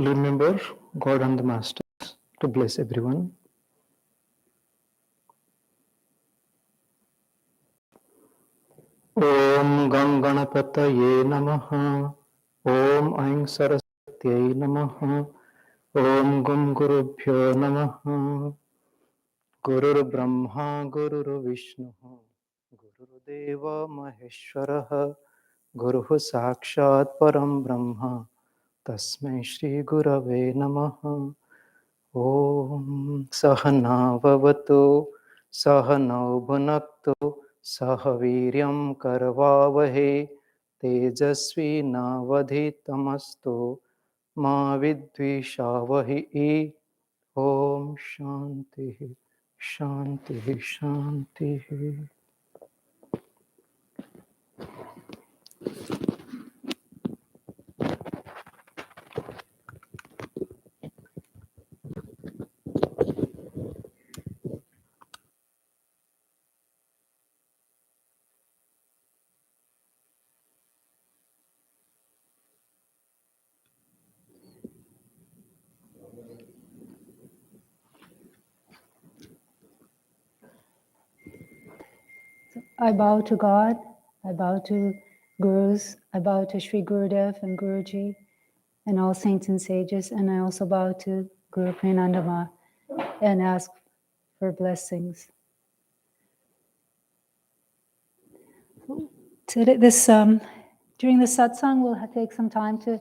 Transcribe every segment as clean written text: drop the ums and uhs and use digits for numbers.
Remember God and the Masters to bless everyone. Om Ganganapataye Namaha. Om Aing Saraswatyai Namaha. Om Gum Gurubhyo Namaha. Gurur Brahma Gurur Vishnu Gurur Deva Maheshwaraha Guruhu Sakshat Param Brahma Tasmai Shri Gurave Namaha. Om Sahana Vavatu Sahanau Bhunaktu Sahaviryam Karvavahe Tejasvi Navadhitamastu Ma Vidvishavahi. Om Shanti Shanti Shanti. I bow to God, I bow to Gurus, I bow to Sri Gurudev and Guruji and all saints and sages, and I also bow to Gurupriyanandaji and ask for blessings. Today, during the satsang, we'll take some time to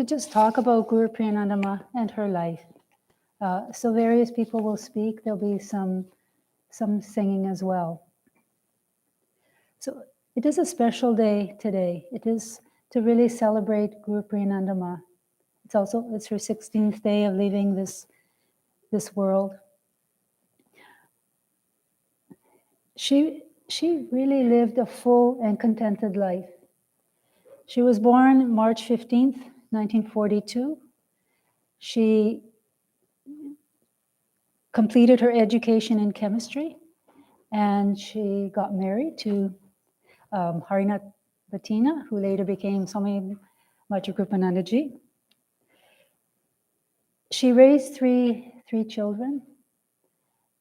just talk about Gurupriyanandaji and her life. So various people will speak. There'll be some singing as well. So it is a special day today. It is to really celebrate Gurupriyanandaji. It's her 16th day of leaving this world. She really lived a full and contented life. She was born March 15th, 1942. She completed her education in chemistry, and she got married to Harinath Bhattina, who later became Swami Gurupriyanandaji. She raised three children,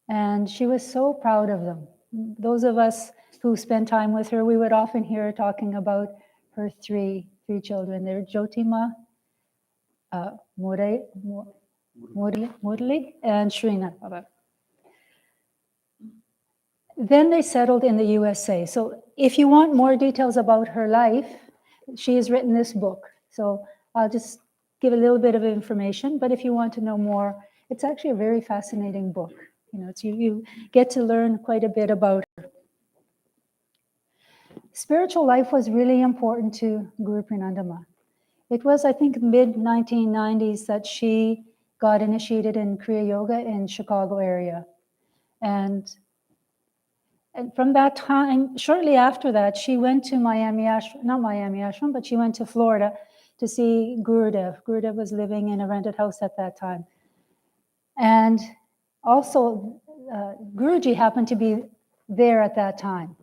and she was so proud of them. Those of us who spent time with her, we would often hear her talking about her three children. They're Jyotima, Murali, and Srinath. Then they settled in the USA. So if you want more details about her life, she has written this book. So I'll just give a little bit of information, but if you want to know more, it's actually a very fascinating book. You get to learn quite a bit about her. Spiritual life was really important to Gurupriyanandaji. It was, I think, mid-1990s that she got initiated in Kriya Yoga in Chicago area. And from that time, shortly after that, she went to but she went to Florida to see Gurudev. Gurudev was living in a rented house at that time. And also, Guruji happened to be there at that time.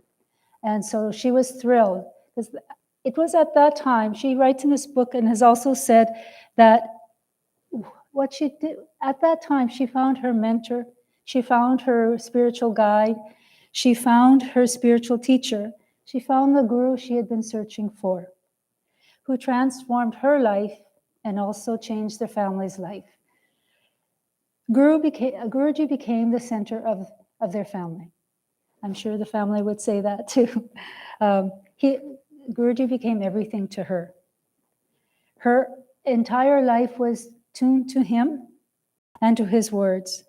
And so she was thrilled. Because it was at that time, she writes in this book and has also said that what she did, at that time, she found her mentor, she found her spiritual guide, she found her spiritual teacher, she found the guru she had been searching for, who transformed her life and also changed their family's life. Guruji became the center of their family. I'm sure the family would say that too. Guruji became everything to her. Her entire life was tuned to him and to his words.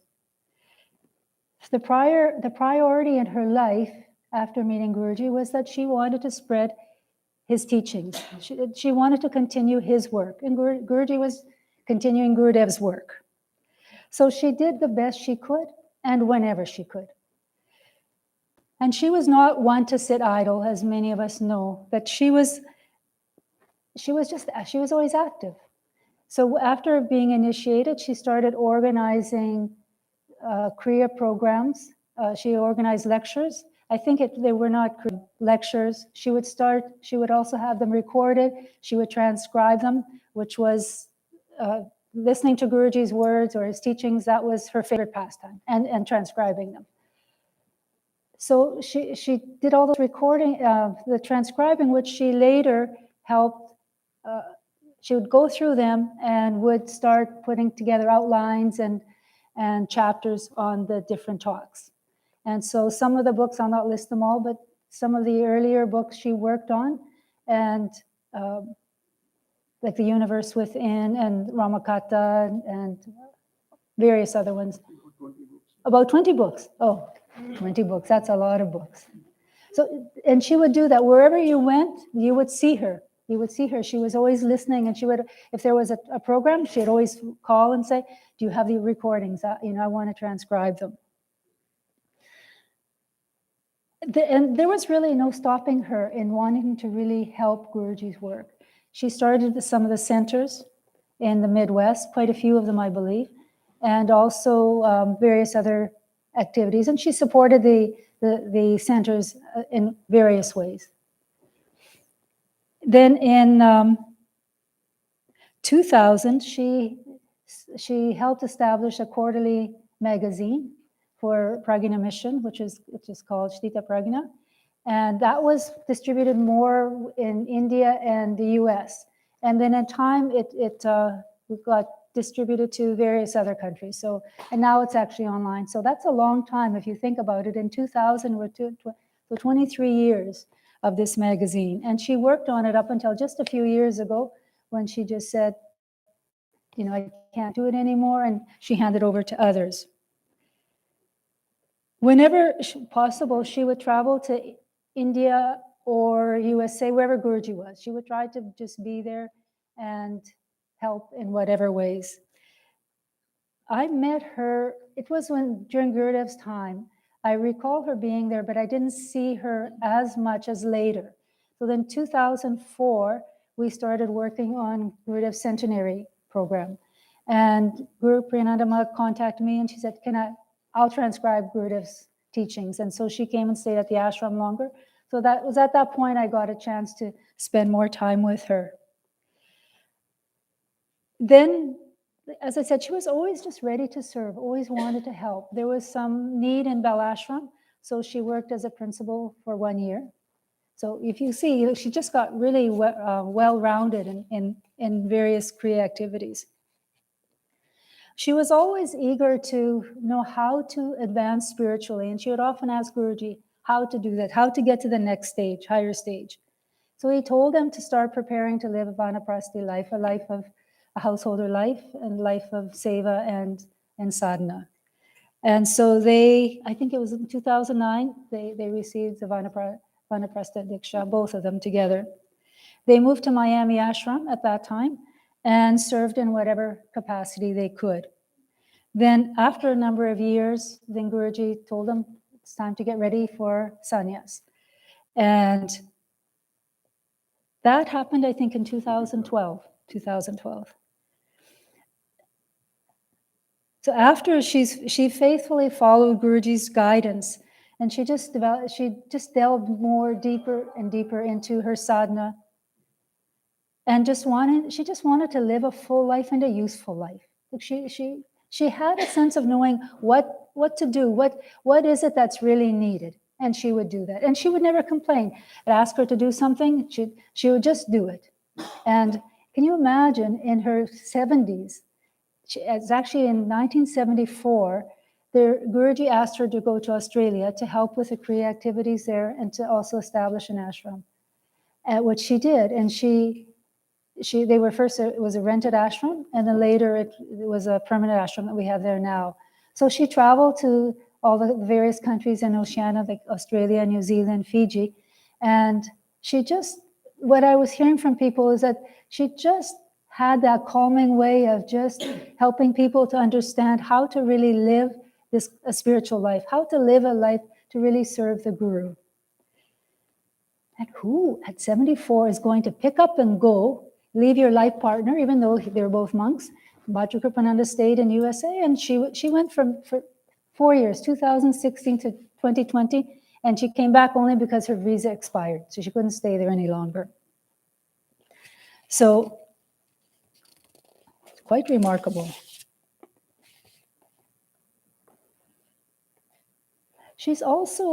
The priority in her life after meeting Guruji was that she wanted to spread his teachings. She wanted to continue his work, and Guruji was continuing Gurudev's work. So she did the best she could and whenever she could. And she was not one to sit idle, as many of us know, but she was always active. So after being initiated, she started organizing Kriya programs. She organized lectures. I think they were not lectures. She would also have them recorded. She would transcribe them, which was listening to Guruji's words or his teachings, that was her favorite pastime, and transcribing them. So she did all those recording, the transcribing, which she later helped. She would go through them and would start putting together outlines and chapters on the different talks. And so some of the books, I'll not list them all, but some of the earlier books she worked on, and like The Universe Within and Ramakata and various other ones. About 20 books. Oh, 20 books. That's a lot of books. So, and she would do that wherever you went, you would see her. You would see her. She was always listening, and she would, if there was a program, she'd always call and say, "Do you have the recordings? I want to transcribe them." And there was really no stopping her in wanting to really help Guruji's work. She started some of the centers in the Midwest, quite a few of them, I believe, and also various other activities. And she supported the centers in various ways. Then in 2000, she helped establish a quarterly magazine for Prajna Mission, which is called Shtita Prajna. And that was distributed more in India and the US. And then in time, it got distributed to various other countries. So, and now it's actually online. So that's a long time if you think about it. In 2000, we're 23 years of this magazine. And she worked on it up until just a few years ago when she just said, I can't do it anymore. And she handed over to others. Whenever possible, she would travel to India or USA, wherever Guruji was. She would try to just be there and help in whatever ways. I met her, it was during Gurudev's time. I recall her being there, but I didn't see her as much as later. So then 2004, we started working on Gurudev's centenary program. And Gurupriyanandaji contacted me and she said, I'll transcribe Gurudev's teachings. And so she came and stayed at the ashram longer. So that was at that point I got a chance to spend more time with her. Then, as I said, she was always just ready to serve, always wanted to help. There was some need in Balashram, so she worked as a principal for 1 year. So if you see, she just got really well-rounded in various Kriya activities. She was always eager to know how to advance spiritually, and she would often ask Guruji how to do that, how to get to the next stage, higher stage. So he told them to start preparing to live a vanaprasthi life, a life of a householder life, and life of seva and sadhana. And so I think it was in 2009, they received the vanaprastha diksha, both of them together. They moved to Miami ashram at that time and served in whatever capacity they could. Then after a number of years, then Guruji told them it's time to get ready for sannyas. And that happened, I think, in 2012. So after she faithfully followed Guruji's guidance, and she just delved more deeper and deeper into her sadhana, and she just wanted to live a full life and a useful life. Like she had a sense of knowing what to do, what is it that's really needed, and she would do that. And she would never complain. I'd ask her to do something, she would just do it. And can you imagine in her 70s, it's actually in 1974, Guruji asked her to go to Australia to help with the Kriya activities there and to also establish an ashram, which she did. And they were first, it was a rented ashram, and then later it was a permanent ashram that we have there now. So she traveled to all the various countries in Oceania, like Australia, New Zealand, Fiji. And what I was hearing from people is that she just had that calming way of just helping people to understand how to really live a spiritual life, how to live a life to really serve the Guru. And who at 74 is going to pick up and go, leave your life partner, even though they're both monks? Bhadra Kripananda stayed in USA, and she went for 4 years, 2016 to 2020, and she came back only because her visa expired, so she couldn't stay there any longer. So quite remarkable. She's also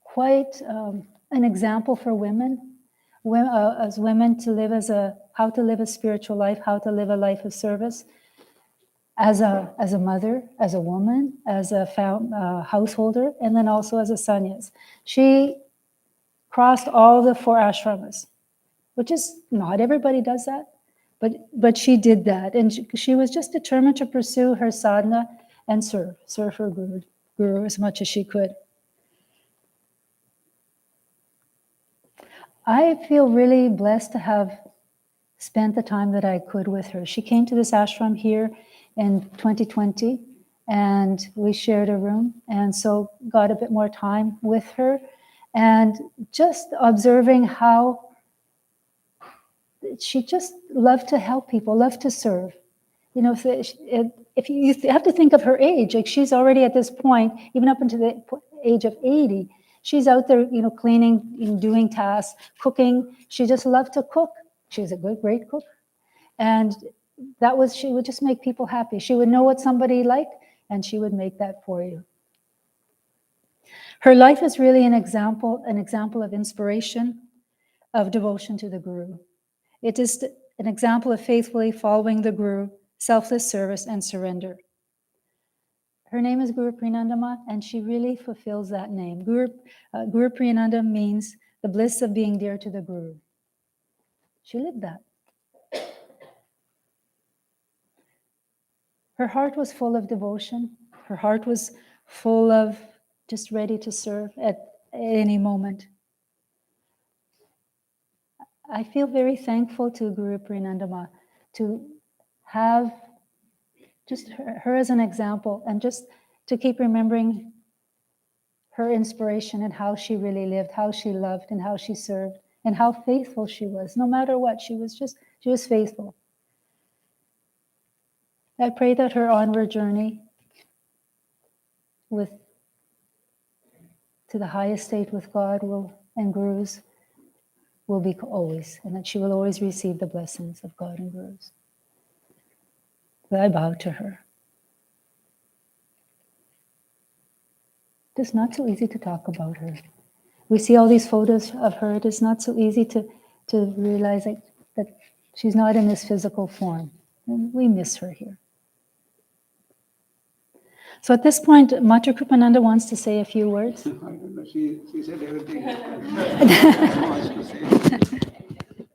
quite an example for women, as women to live how to live a spiritual life, how to live a life of service, as a mother, as a woman, as a householder, and then also as a sannyas. She crossed all the 4 ashramas, which is not everybody does that, but she did that, and she was just determined to pursue her sadhana and serve her guru as much as she could. I feel really blessed to have spent the time that I could with her. She came to this ashram here in 2020, and we shared a room, and so got a bit more time with her, and just observing how she just loved to help people, loved to serve. You know, if you have to think of her age, like she's already at this point, even up until the age of 80, she's out there, you know, cleaning, doing tasks, cooking. She just loved to cook. She's a great cook. And she would just make people happy. She would know what somebody liked, and she would make that for you. Her life is really an example of inspiration, of devotion to the Guru. It is an example of faithfully following the Guru, selfless service and surrender. Her name is Gurupriyanandaji, and she really fulfills that name. Gurupriyananda means the bliss of being dear to the Guru. She lived that. Her heart was full of devotion. Her heart was full of just ready to serve at any moment. I feel very thankful to Gurupriyanandaji to have just her as an example, and just to keep remembering her inspiration and how she really lived, how she loved and how she served, and how faithful she was. No matter what, she was faithful. I pray that her onward journey to the highest state with God and Gurus will be always, and that she will always receive the blessings of God and Gurus. But I bow to her. It is not so easy to talk about her. We see all these photos of her. It is not so easy to realize that she's not in this physical form. And we miss her here. So at this point, Mater Kripananda wants to say a few words. I don't know. She said everything. No much to say,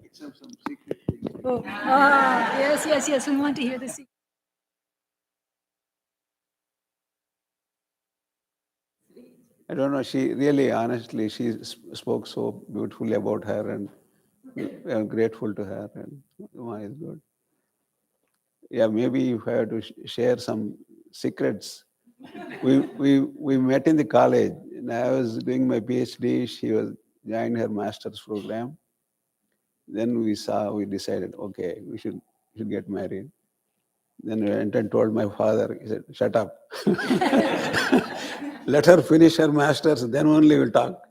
except some secret things. Yes. We want to hear the secret. I don't know. She really, honestly, she spoke so beautifully about her, and we are grateful to her. And Uma is good. Yeah, maybe if I had to share some secrets. We met in the college, and I was doing my PhD. She was joined her master's program. Then we decided, okay, we should get married. Then I went and told my father. He said, "Shut up. Let her finish her master's, then only we'll talk."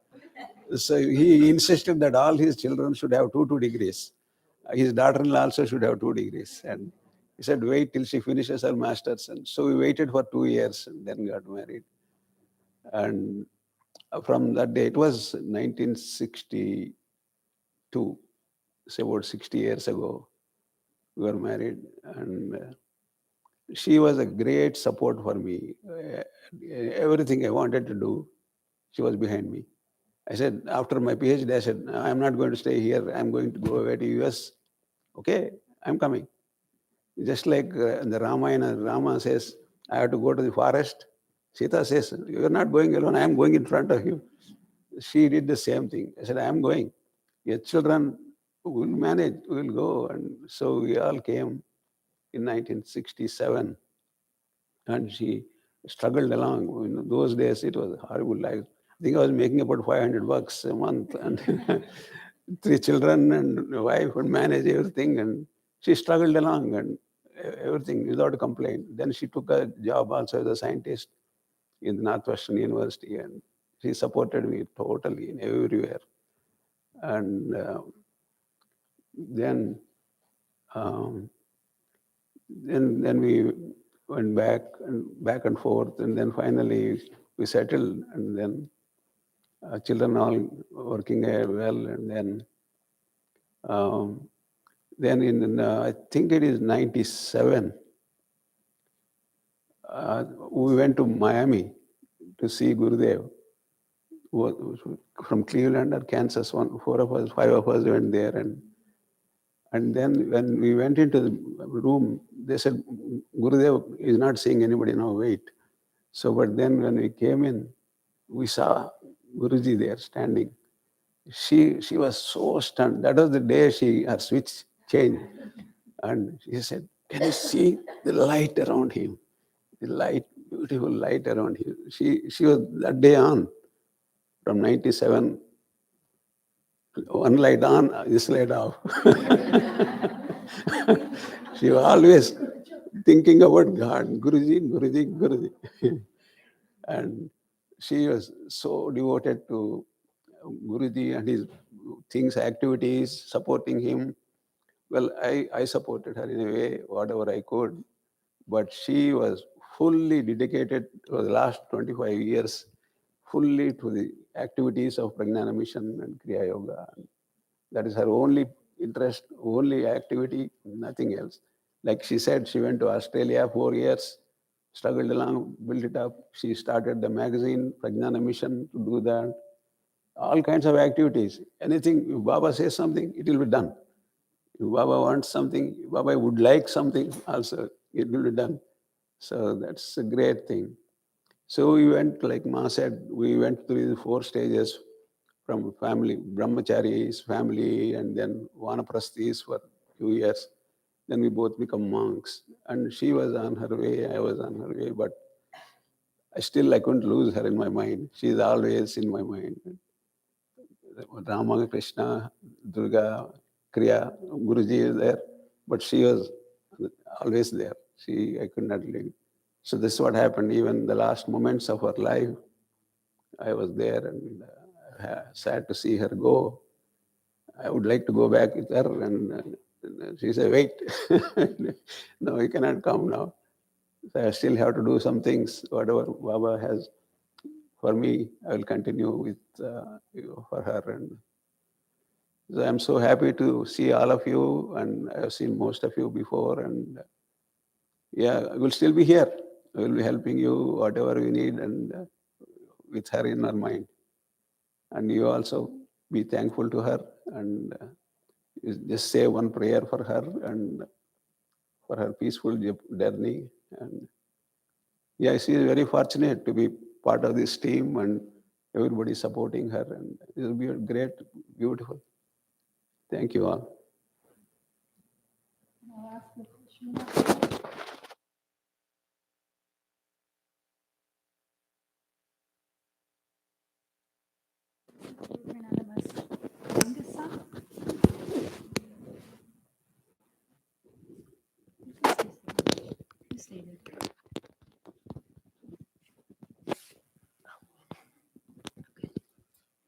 So he insisted that all his children should have two degrees. His daughter-in-law also should have 2 degrees. And he said, wait till she finishes her master's. And so we waited for 2 years and then got married. And from that day, it was 1962, so about 60 years ago, we were married. And she was a great support for me. Everything I wanted to do, she was behind me. I said, after my PhD, I said, I'm not going to stay here. I'm going to go away to US. Okay, I'm coming. Just like in the Ramayana, Rama says, I have to go to the forest. Sita says, you're not going alone. I'm going in front of you. She did the same thing. I said, I'm going. Your children will manage, will go. And so we all came in 1967. And she struggled along. In those days, it was horrible life. I think I was making about $500 a month, and 3 children and a wife would manage everything. And she struggled along and everything without a complaint. Then she took a job also as a scientist in the Northwestern University, and she supported me totally in everywhere. And then Then we went back and forth, and then finally we settled, and then children all working well, and um, then in I think it is 97, we went to Miami to see Gurudev. From Cleveland or Kansas, four of us, five of us went there, and then when we went into the room, they said, Gurudev is not seeing anybody now, wait. So, but then when we came in, we saw Guruji there standing. She was so stunned. That was the day her switch changed. And she said, can you see the light around him? The light, beautiful light around him. She was that day on, from 97, one light on, this light off. She was always thinking about God, Guruji, Guruji, Guruji. And she was so devoted to Guruji and his things, activities, supporting him. Well, I supported her in a way, whatever I could, but she was fully dedicated for the last 25 years, fully to the activities of Prajnana Mission and Kriya Yoga. That is her only interest, only activity, nothing else. Like she said, she went to Australia 4 years, struggled along, built it up. She started the magazine, Prajnana Mission, to do that. All kinds of activities. Anything, if Baba says something, it will be done. If Baba wants something, if Baba would like something, also, it will be done. So that's a great thing. So we went, like Ma said, we went through the 4 stages from family, brahmacharis, family, and then vanaprasthis for 2 years. Then we both become monks. And she was on her way, I was on her way, but I couldn't lose her in my mind. She's always in my mind. Rama, Krishna, Durga, Kriya, Guruji is there, but she was always there. I could not leave. So this is what happened. Even the last moments of her life, I was there, and sad to see her go. I would like to go back with her, and she said, wait, no, you cannot come now. So I still have to do some things. Whatever Baba has for me, I will continue with for her. And so I'm so happy to see all of you, and I've seen most of you before. And yeah, I will still be here. I will be helping you, whatever you need, and with her in our mind. And you also be thankful to her, and just say one prayer for her and for her peaceful journey. And yeah, she is very fortunate to be part of this team, and everybody supporting her, and it will be a great, beautiful. Thank you all.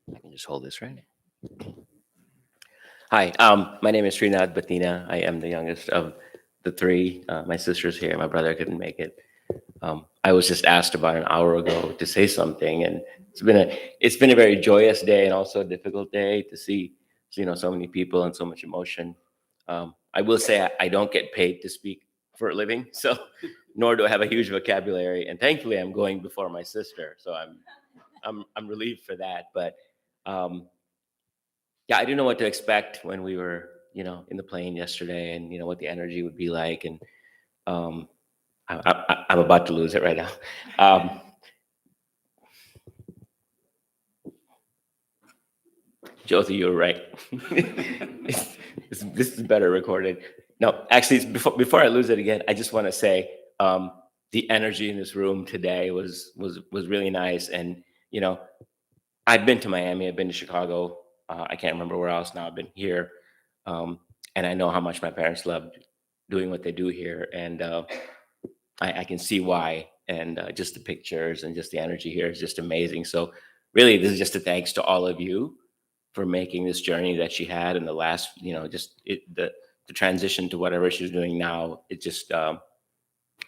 I can just hold this, right? Hi, my name is Srinath Batina. I am the youngest of the three. My sister's here. My brother couldn't make it. I was just asked about an hour ago to say something, and it's been a very joyous day and also a difficult day to see so many people and so much emotion. I will say I don't get paid to speak for a living, so nor do I have a huge vocabulary. And thankfully, I'm going before my sister, so I'm relieved for that. But yeah, I didn't know what to expect when we were in the plane yesterday, and what the energy would be like. And um, I'm about to lose it right now. Jyoti, you were right. This is better recorded. No, actually, before I lose it again, I just want to say the energy in this room today was really nice. And I've been to Miami, I've been to Chicago. I can't remember where else now. I've been here, and I know how much my parents loved doing what they do here, and I can see why. And just the pictures and just the energy here is just amazing. So really, this is just a thanks to all of you for making this journey that she had in the last, the transition to whatever she's doing now, it just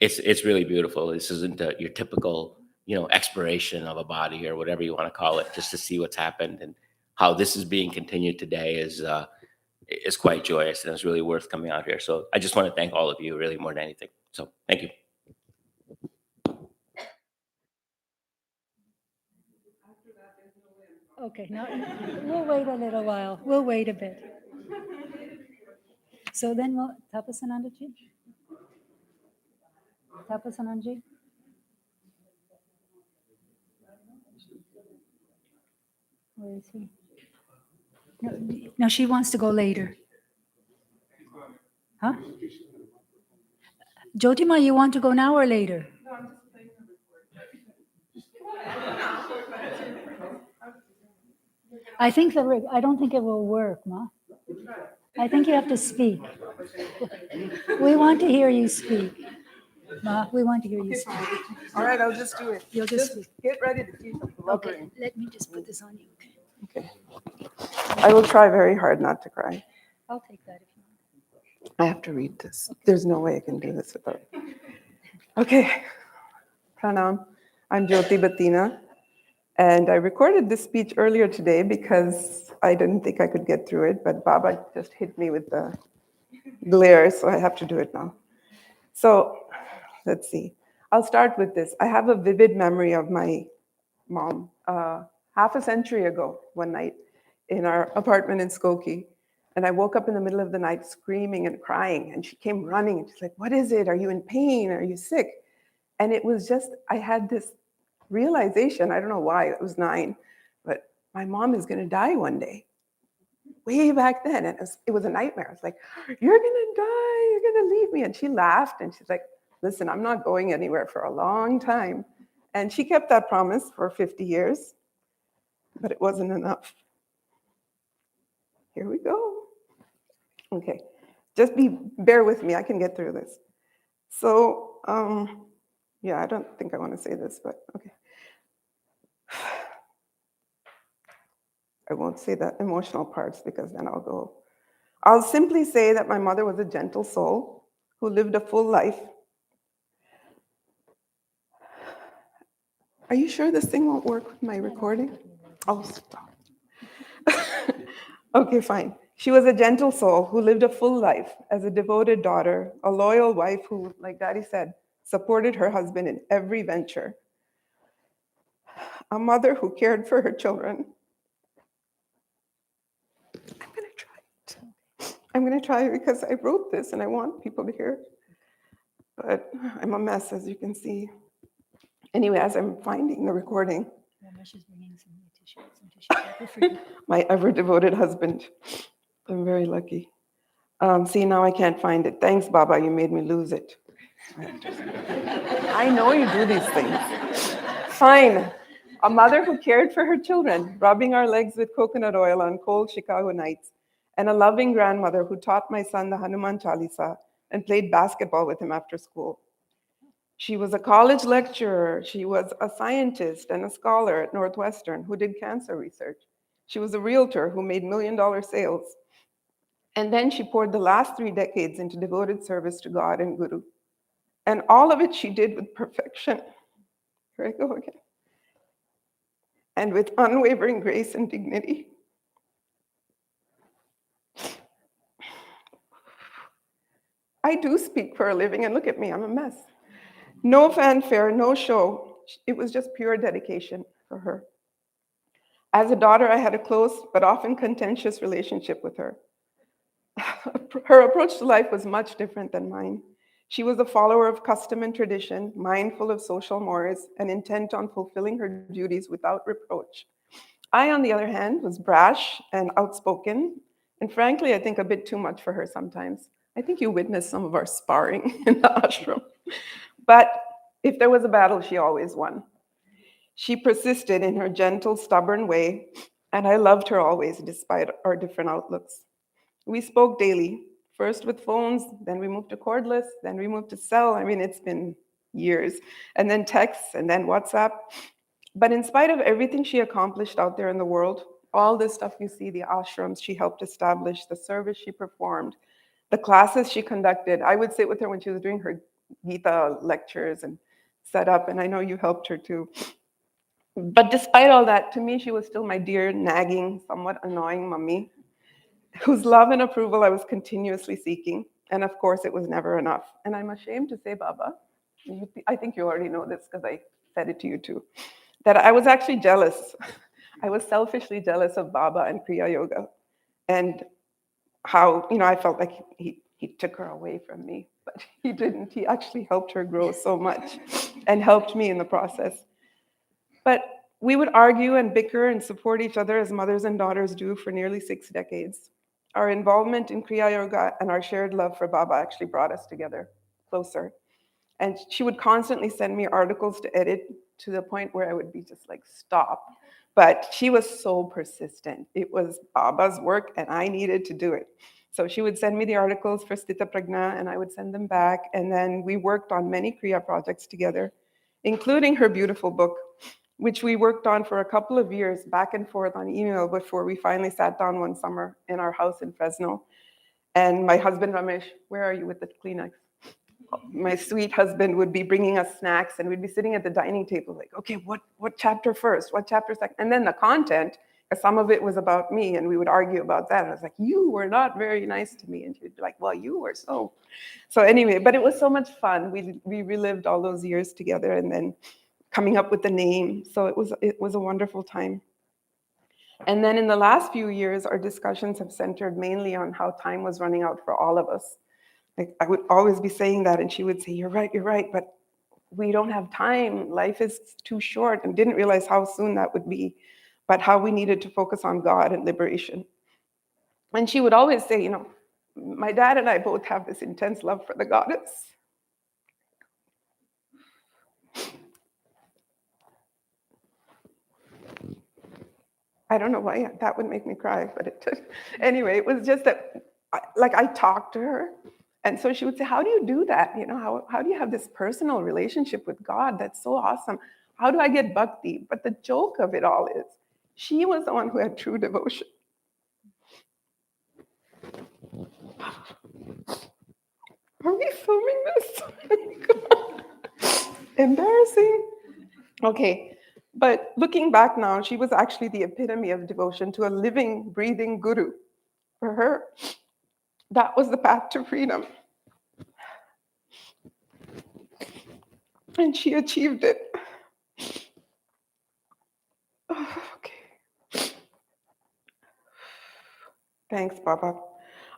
it's really beautiful. This isn't your typical, expiration of a body or whatever you want to call it. Just to see what's happened and how this is being continued today is quite joyous, and it's really worth coming out here. So I just want to thank all of you, really, more than anything. So thank you. Okay, now we'll wait a little while. We'll wait a bit. So then we'll, Tapasanandaji? Tapasanandaji? Where is he? No, she wants to go later. Huh? Jyotima, you want to go now or later? I don't think it will work, Ma. I think you have to speak. We want to hear you speak. Ma, we want to hear you speak. All right, I'll just do it. You'll just speak. Get ready to teach the Okay, blubbering. let me just put this on you. Okay. I will try very hard not to cry. I'll take that if you want. I have to read this. There's no way I can do this without. Okay. Pranam. I'm Jyoti Batina. And I recorded this speech earlier today because I didn't think I could get through it, but Baba just hit me with the glare, so I have to do it now. So let's see. I'll start with this. I have a vivid memory of my mom half a century ago, one night in our apartment in Skokie. And I woke up in the middle of the night screaming and crying. And she came running and she's like, "What is it? Are you in pain? Are you sick?" And it was just, I had this realization, I don't know why, it was 9, but my mom is going to die one day. Way back then. And it was a nightmare. I was like, "You're going to die. You're going to leave me." And she laughed and she's like, "Listen, I'm not going anywhere for a long time." And she kept that promise for 50 years, but it wasn't enough. Here we go. Okay, just bear with me. I can get through this. So, yeah, I don't think I want to say this, but okay. I won't say the emotional parts because then I'll simply say that my mother was a gentle soul who lived a full life. Are you sure this thing won't work with my recording? Oh, stop. Okay, fine. She was a gentle soul who lived a full life as a devoted daughter, a loyal wife who, like Daddy said, supported her husband in every venture, a mother who cared for her children. I'm going to try because I wrote this and I want people to hear it. But I'm a mess, as you can see. Anyway, as I'm finding the recording, my ever-devoted husband. I'm very lucky. See, now I can't find it. Thanks, Baba, you made me lose it. I know you do these things. Fine. A mother who cared for her children, rubbing our legs with coconut oil on cold Chicago nights, and a loving grandmother who taught my son the Hanuman Chalisa and played basketball with him after school. She was a college lecturer. She was a scientist and a scholar at Northwestern who did cancer research. She was a realtor who made $1 million sales. And then she poured the last 3 decades into devoted service to God and Guru. And all of it she did with perfection. Here I go again. And with unwavering grace and dignity. I do speak for a living, and look at me, I'm a mess. No fanfare, no show. It was just pure dedication for her. As a daughter, I had a close but often contentious relationship with her. Her approach to life was much different than mine. She was a follower of custom and tradition, mindful of social mores, and intent on fulfilling her duties without reproach. I, on the other hand, was brash and outspoken, and frankly, I think a bit too much for her sometimes. I think you witnessed some of our sparring in the ashram. But if there was a battle, she always won. She persisted in her gentle, stubborn way, and I loved her always, despite our different outlooks. We spoke daily, first with phones, then we moved to cordless, then we moved to cell. I mean, it's been years. And then texts, and then WhatsApp. But in spite of everything she accomplished out there in the world, all this stuff you see, the ashrams she helped establish, the service she performed, the classes she conducted. I would sit with her when she was doing her Gita lectures and set up, and I know you helped her too. But despite all that, to me, she was still my dear, nagging, somewhat annoying mummy, whose love and approval I was continuously seeking. And of course, it was never enough. And I'm ashamed to say, Baba, I think you already know this because I said it to you too, that I was actually jealous. I was selfishly jealous of Baba and Kriya Yoga. And how, I felt like he took her away from me, but he didn't. He actually helped her grow so much and helped me in the process. But we would argue and bicker and support each other as mothers and daughters do for nearly 6 decades. Our involvement in Kriya Yoga and our shared love for Baba actually brought us together, closer. And she would constantly send me articles to edit to the point where I would be just like, stop. But she was so persistent. It was Baba's work and I needed to do it. So she would send me the articles for Sthita Prajna and I would send them back. And then we worked on many Kriya projects together, including her beautiful book, which we worked on for a couple of years back and forth on email before we finally sat down one summer in our house in Fresno. And my husband, Ramesh, where are you with the Kleenex? My sweet husband would be bringing us snacks and we'd be sitting at the dining table like, okay, what chapter first? What chapter second? And then the content, some of it was about me and we would argue about that. And I was like, you were not very nice to me. And she'd be like, well, you were so. So anyway, but it was so much fun. We relived all those years together and then coming up with the name. So it was a wonderful time. And then in the last few years, our discussions have centered mainly on how time was running out for all of us. Like I would always be saying that, and she would say, you're right, but we don't have time. Life is too short, and didn't realize how soon that would be, but how we needed to focus on God and liberation. And she would always say, my dad and I both have this intense love for the goddess. I don't know why that would make me cry, but it did. Anyway, it was just that, I talked to her. And so she would say, how do you do that? How do you have this personal relationship with God? That's so awesome. How do I get bhakti? But the joke of it all is, she was the one who had true devotion. Are we filming this? Oh embarrassing. Okay. But looking back now, she was actually the epitome of devotion to a living, breathing guru. For her, that was the path to freedom. And she achieved it. Oh, okay. Thanks, Baba.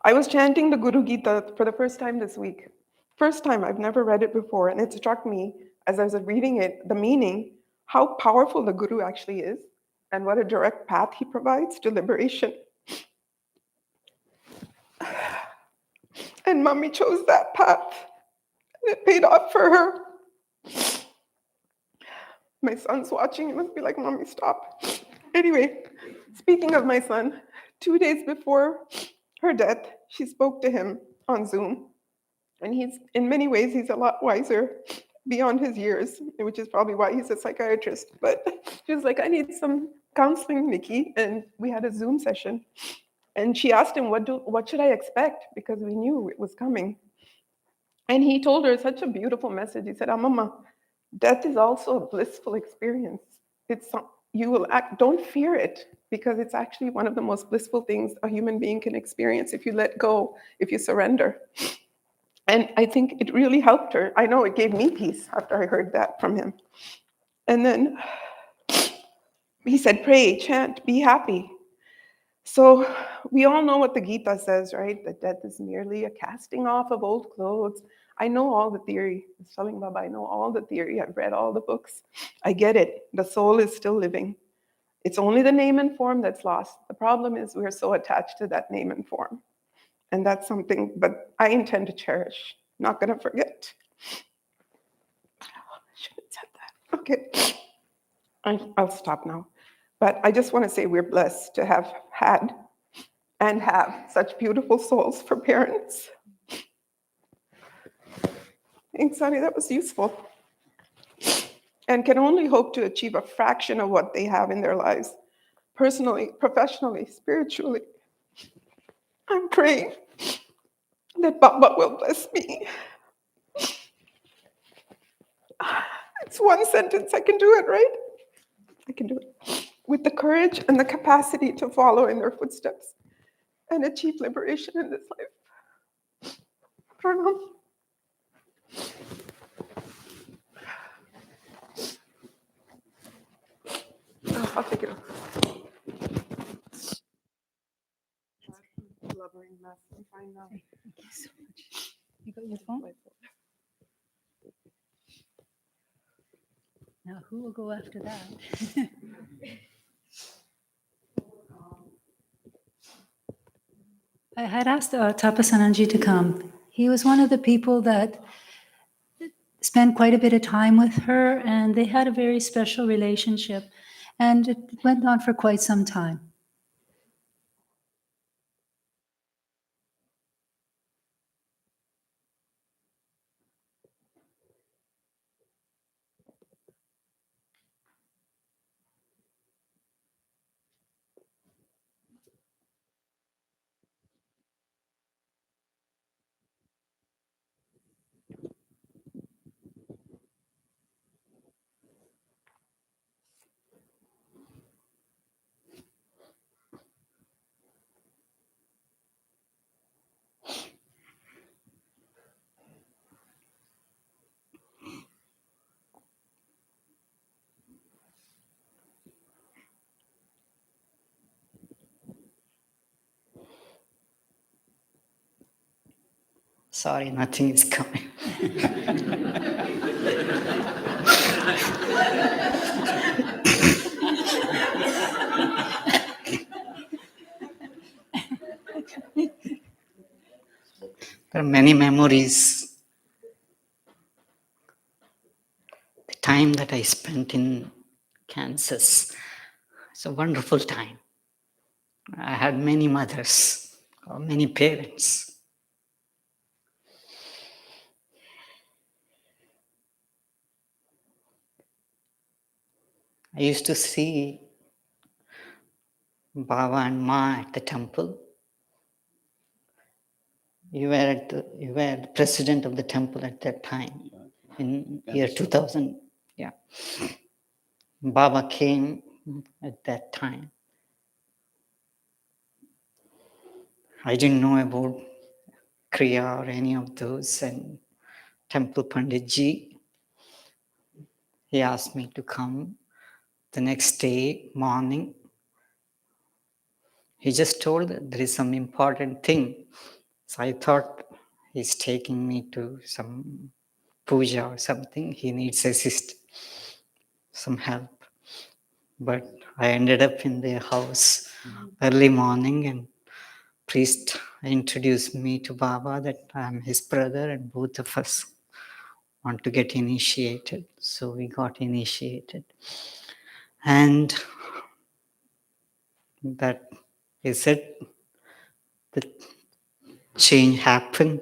I was chanting the Guru Gita for the first time this week. First time, I've never read it before, and it struck me as I was reading it, the meaning, how powerful the Guru actually is, and what a direct path he provides to liberation. And Mommy chose that path, and it paid off for her. My son's watching, he must be like, Mommy, stop. Anyway, speaking of my son, 2 days before her death, she spoke to him on Zoom. And in many ways, he's a lot wiser beyond his years, which is probably why he's a psychiatrist. But she was like, I need some counseling, Nikki. And we had a Zoom session. And she asked him, what should I expect? Because we knew it was coming. And he told her such a beautiful message. He said, Mama, death is also a blissful experience. Don't fear it, because it's actually one of the most blissful things a human being can experience if you let go, if you surrender. And I think it really helped her. I know it gave me peace after I heard that from him. And then he said, pray, chant, be happy. So we all know what the Gita says, right? That death is merely a casting off of old clothes. I know all the theory. I was telling Baba, I know all the theory. I've read all the books. I get it. The soul is still living. It's only the name and form that's lost. The problem is we're so attached to that name and form. And that's something, but I intend to cherish. Not going to forget. I shouldn't have said that. Okay. I'll stop now. But I just want to say we're blessed to have had and have such beautiful souls for parents. Thanks, honey, that was useful. And can only hope to achieve a fraction of what they have in their lives, personally, professionally, spiritually. I'm praying that Baba will bless me. It's one sentence. I can do it, right? I can do it. With the courage and the capacity to follow in their footsteps and achieve liberation in this life. Pranam. Oh, I'll take it off. Blubbering mess. I'm fine now. Thank you so much. You got your phone? Now, who will go after that? I had asked Tapasananji to come. He was one of the people that spent quite a bit of time with her, and they had a very special relationship, and it went on for quite some time. Sorry, nothing is coming. There are many memories. The time that I spent in Kansas, it's a wonderful time. I had many mothers, or many parents. I used to see Baba and Ma at the temple. You were the president of the temple at that time, in year 2000. Yeah. Baba came at that time. I didn't know about Kriya or any of those, and Temple Panditji, he asked me to come the next day morning. He just told that there is some important thing. So I thought he's taking me to some puja or something. He needs some help. But I ended up in their house early morning, and priest introduced me to Baba that I'm his brother and both of us want to get initiated. So we got initiated. And that is it. The change happened,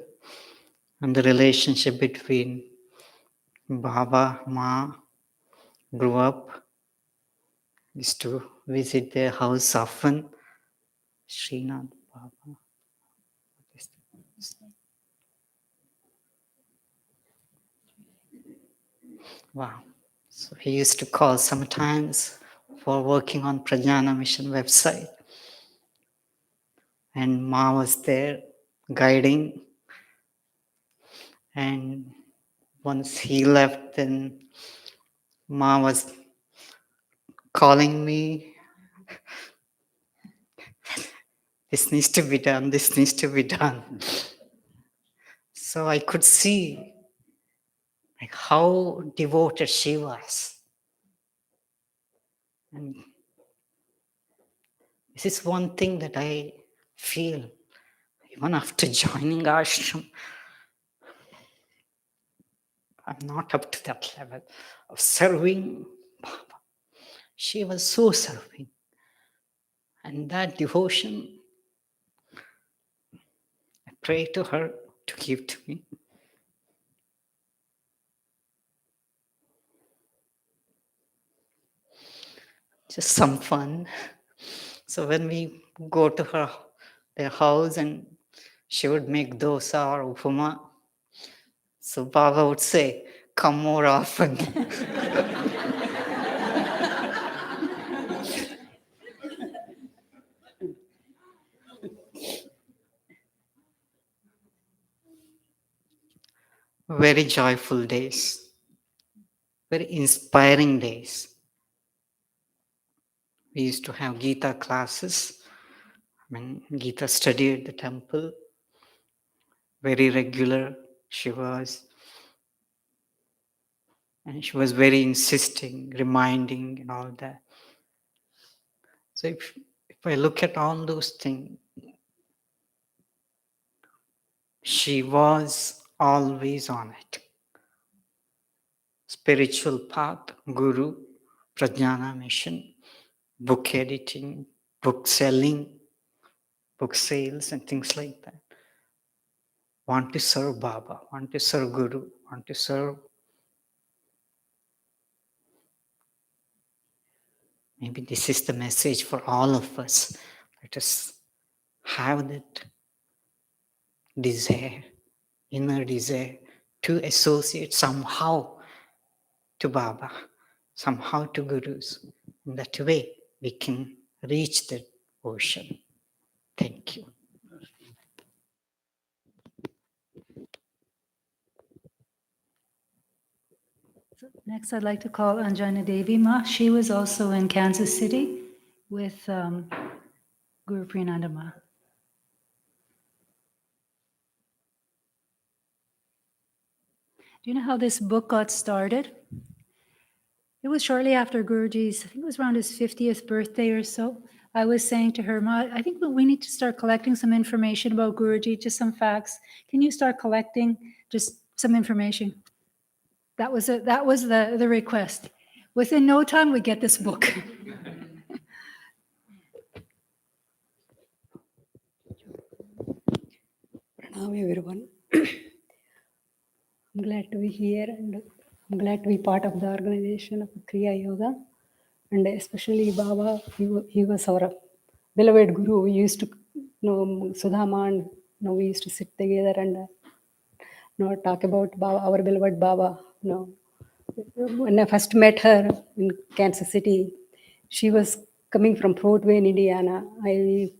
and the relationship between Baba, Ma grew up. Used to visit their house often. Srinath Baba. Wow. So he used to call sometimes for working on Prajnana Mission website. And Ma was there guiding. And once he left, then Ma was calling me. This needs to be done. This needs to be done. So I could see like how devoted she was. And this is one thing that I feel even after joining ashram. I'm not up to that level of serving Baba. She was so serving. And that devotion, I pray to her to give to me. Just some fun. So when we go to their house and She would make dosa or upama. So Baba would say, come more often. Very joyful days, very inspiring days. We used to have Gita classes. Gita study at the temple. Very regular she was. And she was very insisting, reminding and all that. So if I look at all those things, she was always on it. Spiritual path, guru, prajnana mission, book editing, book selling, book sales and things like that. Want to serve Baba, want to serve Guru, want to serve. Maybe this is the message for all of us. Let us have that desire, inner desire to associate somehow to Baba, somehow to Gurus. In that way, we can reach that ocean. Thank you. Next, I'd like to call Anjana Devi Ma. She was also in Kansas City with Gurupriyanandaji Ma. Do you know how this book got started? It was shortly after Guruji's, I think it was around his 50th birthday or so. I was saying to her, Ma, I think we need to start collecting some information about Guruji, just some facts. Can you start collecting just some information? That was the request. Within no time, we get this book. Pranam everyone. I'm glad to be here and I'm glad to be part of the organization of Kriya Yoga. And especially Baba, he was our beloved Guru. We used to know Sudhama and we used to sit together and talk about Baba, our beloved Baba. When I first met her in Kansas City, she was coming from Fort Wayne, Indiana. I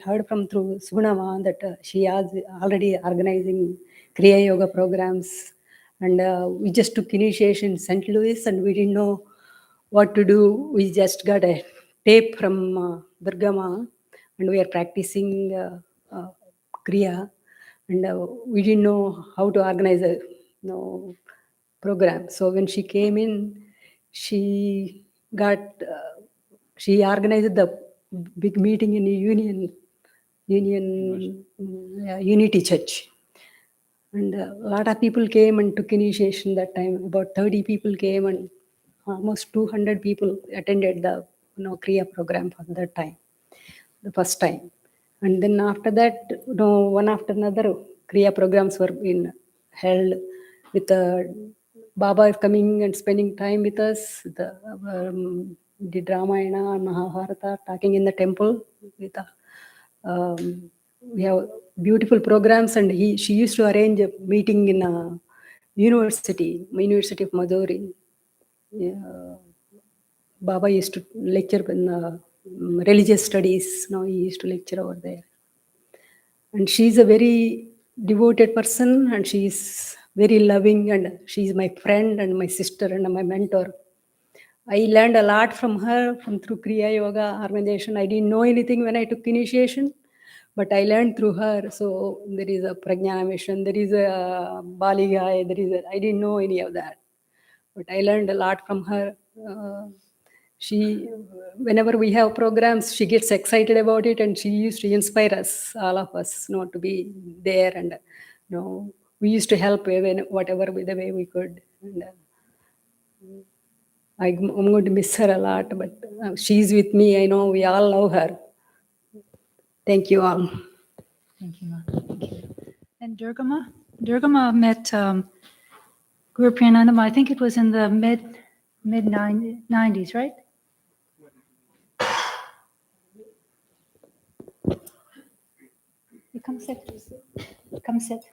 heard from through Sugunama that she was already organizing Kriya Yoga programs. And we just took initiation in St. Louis and we didn't know what to do. We just got a tape from Durgama and we are practicing Kriya. And we didn't know how to organize a program. So when she came in, she organized the big meeting in Unity Church. And a lot of people came and took initiation that time. About 30 people came and almost 200 people attended the Kriya program for that time, the first time. And then after that, one after another, Kriya programs were being held with Baba coming and spending time with us. Did Ramayana and Mahabharata, talking in the temple. We have beautiful programs, and she used to arrange a meeting in a University of Maduri. Baba used to lecture in religious studies. Now he used to lecture over there. And she's a very devoted person, and she's very loving, and she's my friend and my sister and my mentor. I learned a lot from her through Kriya Yoga organization. I didn't know anything when I took initiation, but I learned through her. So there is a Prajnana mission, there is a Bali Gai, I didn't know any of that. But I learned a lot from her. Whenever we have programs, she gets excited about it, and she used to inspire us, all of us, to be there. And we used to help whatever the way we could. And I'm going to miss her a lot, but she's with me. I know we all love her. Thank you all. Thank you, Ma. Thank you. And Durgama met Gurupriyanandaji, I think it was in the mid-90s, right? You come. Come sit. Come sit.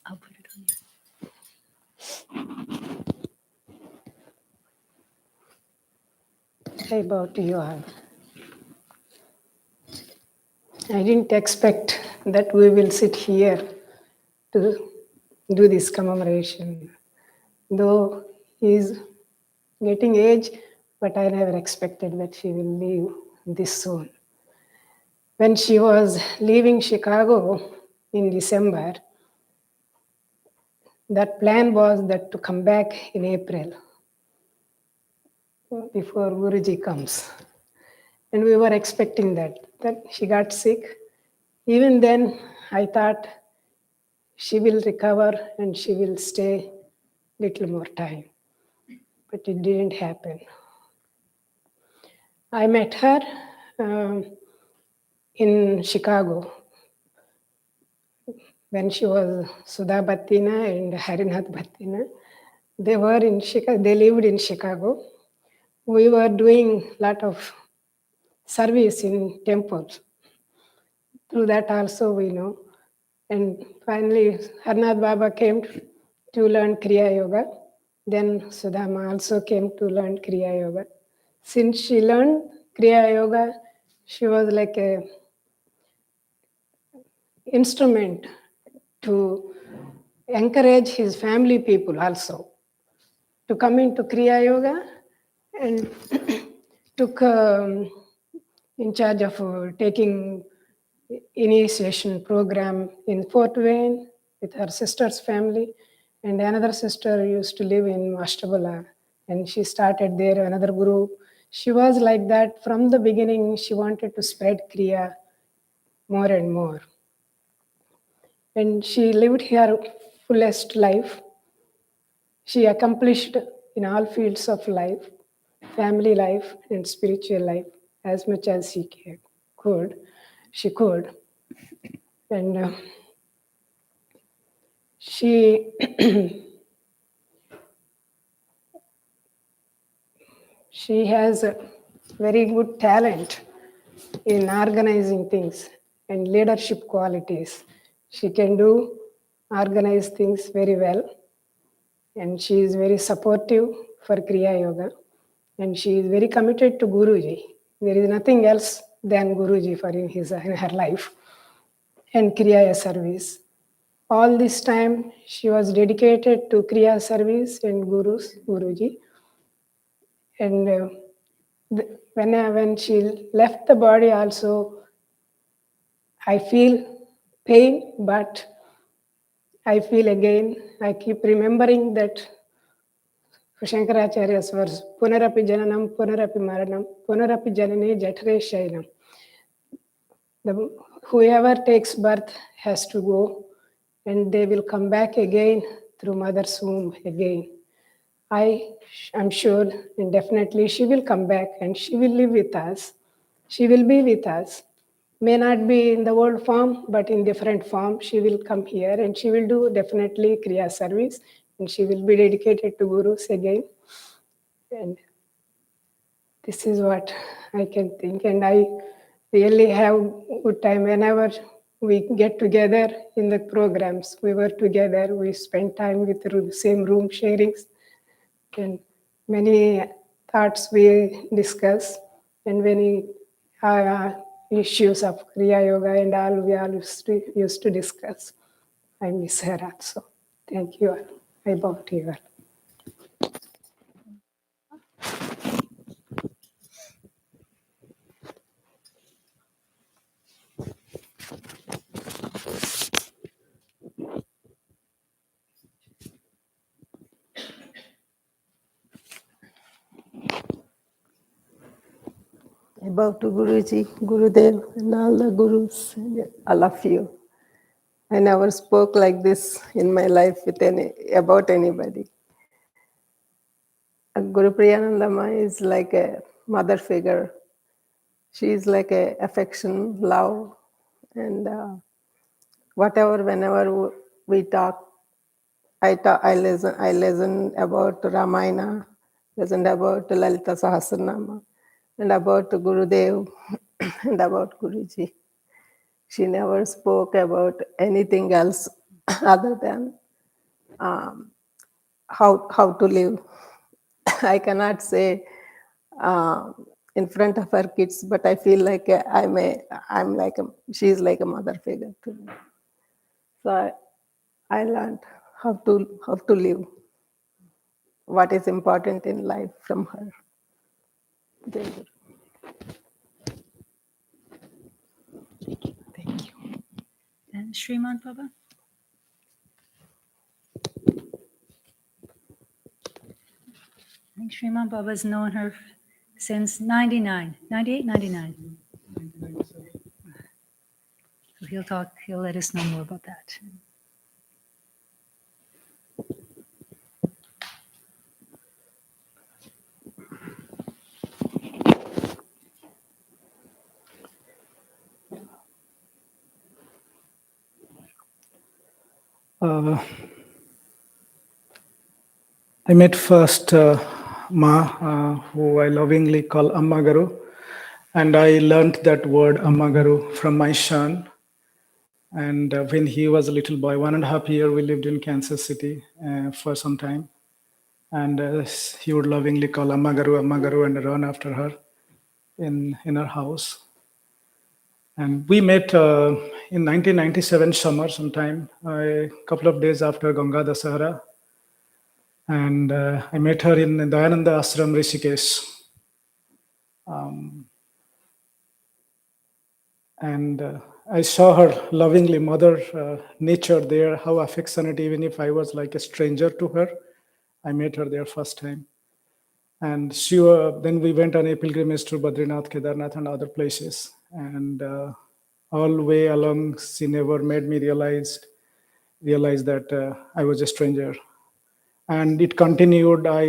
I'll put it on you. I bow to you all. I didn't expect that we will sit here to do this commemoration. Though he is getting age, but I never expected that she will leave this soon. When she was leaving Chicago in December, that plan was that to come back in April before Guruji comes. And we were expecting that she got sick. Even then, I thought she will recover and she will stay little more time. But it didn't happen. I met her in Chicago when she was Sudha Bhattina and Harinath Bhattina. They were in Chicago. They lived in Chicago. We were doing a lot of service in temples. Through that also we know. And finally, Harnath Baba came to learn Kriya Yoga. Then Sudama also came to learn Kriya Yoga. Since she learned Kriya Yoga, she was like a instrument to encourage his family people also to come into Kriya Yoga, and took in charge of taking initiation program in Fort Wayne with her sister's family, and another sister used to live in Ashtabula, and she started there another group. She was like that from the beginning. She wanted to spread Kriya more and more, and she lived her fullest life. She accomplished in all fields of life, family life and spiritual life, as much as she could. She could. And she she has a very good talent in organizing things and leadership qualities. She can organize things very well, and she is very supportive for Kriya Yoga, and she is very committed to Guruji. There is nothing else than Guruji for in her life and Kriya service. All this time she was dedicated to Kriya service and Guruji. And when she left the body also, I feel pain, but I feel again, I keep remembering that Shankaracharya's verse, Punarapi Jananam, Punarapi Maranam, Punarapi Janane Jatare Shainam. Whoever takes birth has to go, and they will come back again through mother's womb again. I am sure, and definitely she will come back and she will live with us. She will be with us. May not be in the old form, but in different form. She will come here and she will do definitely Kriya service, and she will be dedicated to Gurus again. And this is what I can think. And I really have good time whenever we get together in the programs. We were together, we spent time with the same room sharings, and many thoughts we discuss, and many issues of Kriya Yoga and all we all used to discuss. I miss her also. Thank you all. I bow to you all. I bow to Guruji, Gurudev, and all the Gurus, and all of you. I never spoke like this in my life about anybody. Gurupriyanandaji is like a mother figure. She is like a affection, love, and whatever, whenever we talk, I listen about Ramayana, listen about Lalita Sahasranama, and about Gurudev, and about Guruji. She never spoke about anything else other than how to live. I cannot say in front of her kids, but I feel like she's like a mother figure to me. So I learned how to live, what is important in life from her. Jai Guru. Thank you. And Sriman Baba? I think Sriman Baba's known her since 99, 98, 99. So he'll let us know more about that. I met first Ma, who I lovingly call Amma Garu, and I learned that word Amma Garu from my son. And when he was a little boy, 1.5 years, we lived in Kansas City for some time. And he would lovingly call Amma Garu, and run after her in her house. And we met in 1997 summer sometime, a couple of days after Ganga Dasahara. And I met her in Dayananda Ashram, Rishikesh. And I saw her lovingly mother nature there, how affectionate, even if I was like a stranger to her. I met her there first time. And then we went on a pilgrimage to Badrinath, Kedarnath, and other places. And all the way along, she never made me realize that I was a stranger. And it continued. I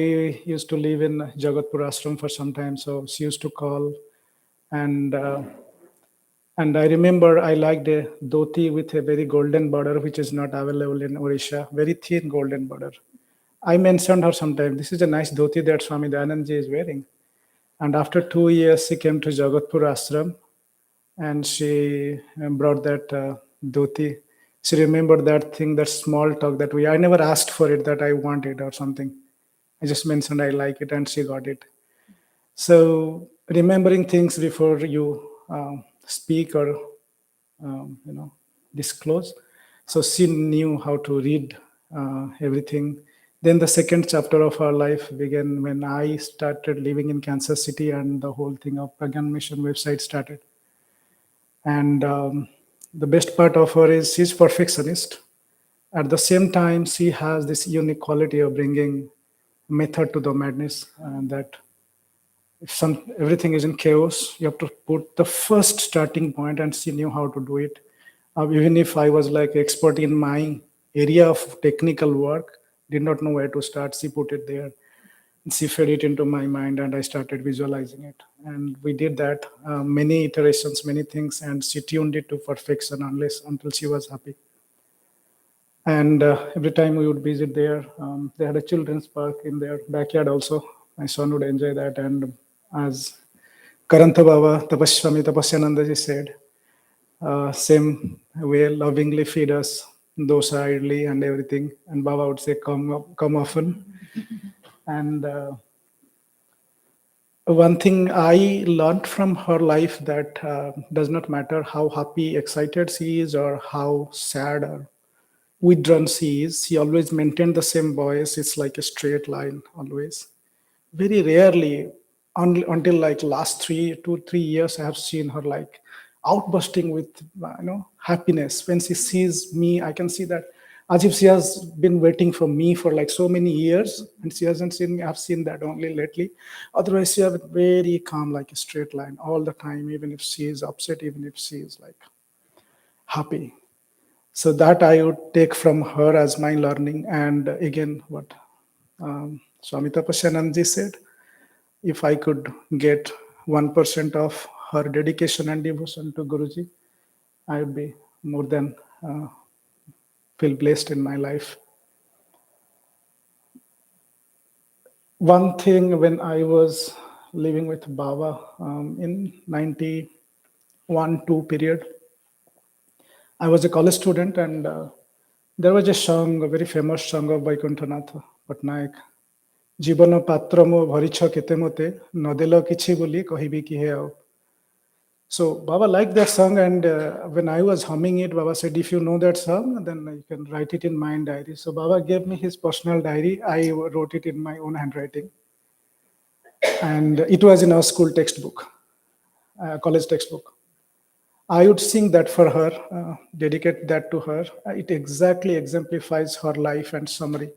used to live in Jagatpur Ashram for some time, so she used to call. And I remember I liked a dhoti with a very golden border, which is not available in Odisha, very thin golden border. I mentioned her sometime, this is a nice dhoti that Swami Dayanandji is wearing. And after 2 years, she came to Jagatpur Ashram, and she brought that dhoti. She remembered that thing, that small talk that I never asked for it, that I want it or something. I just mentioned I like it, and she got it. So remembering things before you speak or disclose. So she knew how to read everything. Then the second chapter of our life began when I started living in Kansas City, and the whole thing of Pragyan Mission website started. And the best part of her is she's perfectionist. At the same time, she has this unique quality of bringing method to the madness, and that if everything is in chaos, you have to put the first starting point, and she knew how to do it. Even if I was like expert in my area of technical work, did not know where to start, she put it there. She fed it into my mind, and I started visualizing it. And we did that, many iterations, many things, and she tuned it to perfection until she was happy. And every time we would visit there, they had a children's park in their backyard also. My son would enjoy that. And as Karanta Baba, Swami Tapasyanandaji said, same way, lovingly feed us dosa, idli, and everything. And Baba would say, come often. And one thing I learned from her life, that does not matter how happy, excited she is, or how sad or withdrawn she is, she always maintained the same voice. It's like a straight line always. Very rarely, until like last 2-3 years, I have seen her like outbursting with happiness. When she sees me, I can see that as if she has been waiting for me for like so many years, and she hasn't seen me. I've seen that only lately. Otherwise, she has been very calm, like a straight line all the time, even if she is upset, even if she is like happy. So that I would take from her as my learning. And again, what Swami Tapasyanandaji said, if I could get 1% of her dedication and devotion to Guruji, I would be more than feel blessed in my life. One thing, when I was living with Baba in 91-2 period, I was a college student, and there was a song, a very famous song of Vaikunthanatha Patnaik. Jibana patra mo bharicha kete mote, nodela kichi boli kahibi ki he ao. So Baba liked that song, and when I was humming it, Baba said, if you know that song, then you can write it in my diary. So Baba gave me his personal diary. I wrote it in my own handwriting. And it was in our school textbook, college textbook. I would sing that for her, dedicate that to her. It exactly exemplifies her life and summary.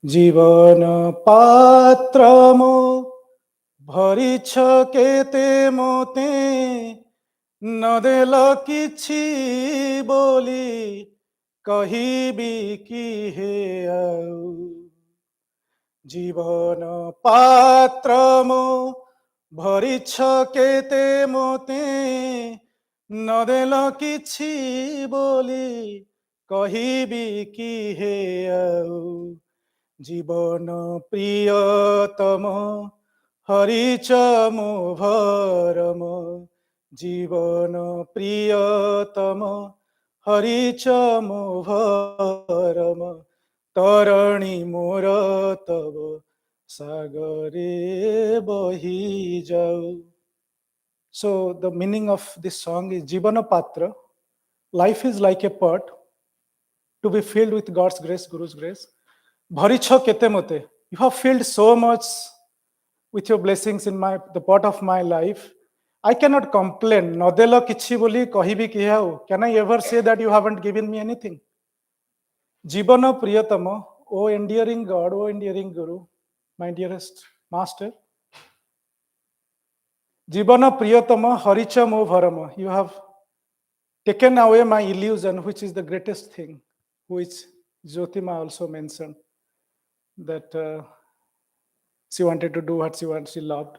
Jivana patramo bharicha kete mote nadela kichi boli kahibi ki he au. জীবন পাত্রম ভরিছ কেতে মতে নদেল কিছু বলি কহিবি কি হে আউ। জীবন প্রিয়তম হরিচ মো ভরম জীবন প্রিয়তম হরিচ মো ভরম তরণী মোর তব সাগরে বহি যাও. So the meaning of this song is Jivana Patra. Life is like a pot to be filled with God's grace, Guru's grace. Bharicha kete mote. You have filled so much with your blessings in the pot of my life. I cannot complain. Nodela kichi boli kahibi ki hau. Can I ever say that you haven't given me anything? Jivana Priyatama, O endearing God, O endearing Guru, my dearest Master. Jivana Priyatama, Haricha Mo Bharama. You have taken away my illusion, which is the greatest thing, which Jyotima also mentioned, that she wanted to do what she loved.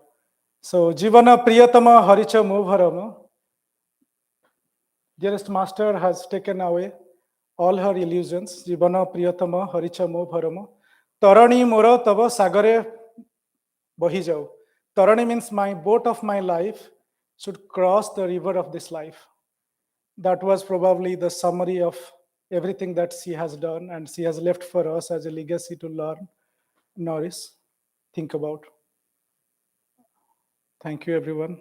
So, Jivana Priyatama, Haricha Mo Bharama. Dearest Master has taken away all her illusions. Jivana Priyatama, Haricha Mo Bharama. Tarani Mora Tava Sagare Bohi Jau. Tarani means my boat of my life should cross the river of this life. That was probably the summary of everything that she has done, and she has left for us as a legacy to learn, nourish, think about. Thank you, everyone.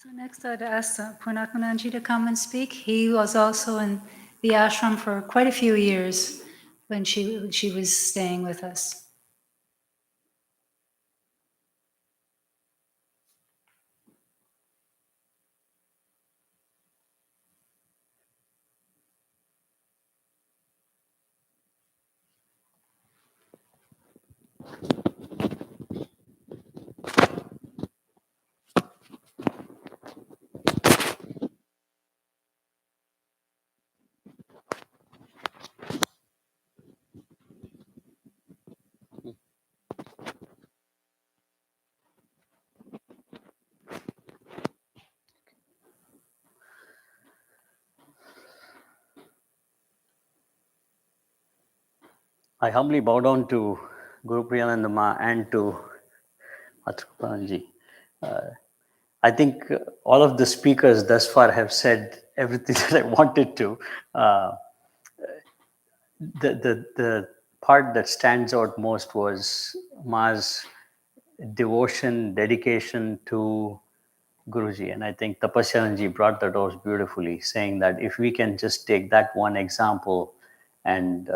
So next I'd ask Purnatmananji to come and speak. He was also in the ashram for quite a few years when she was staying with us. I humbly bow down to Gurupriyanandaji and to Gurupriyanandaji. I think all of the speakers thus far have said everything that I wanted to. The part that stands out most was Ma's devotion, dedication to Guruji. And I think Tapasyanji brought that out beautifully, saying that if we can just take that one example and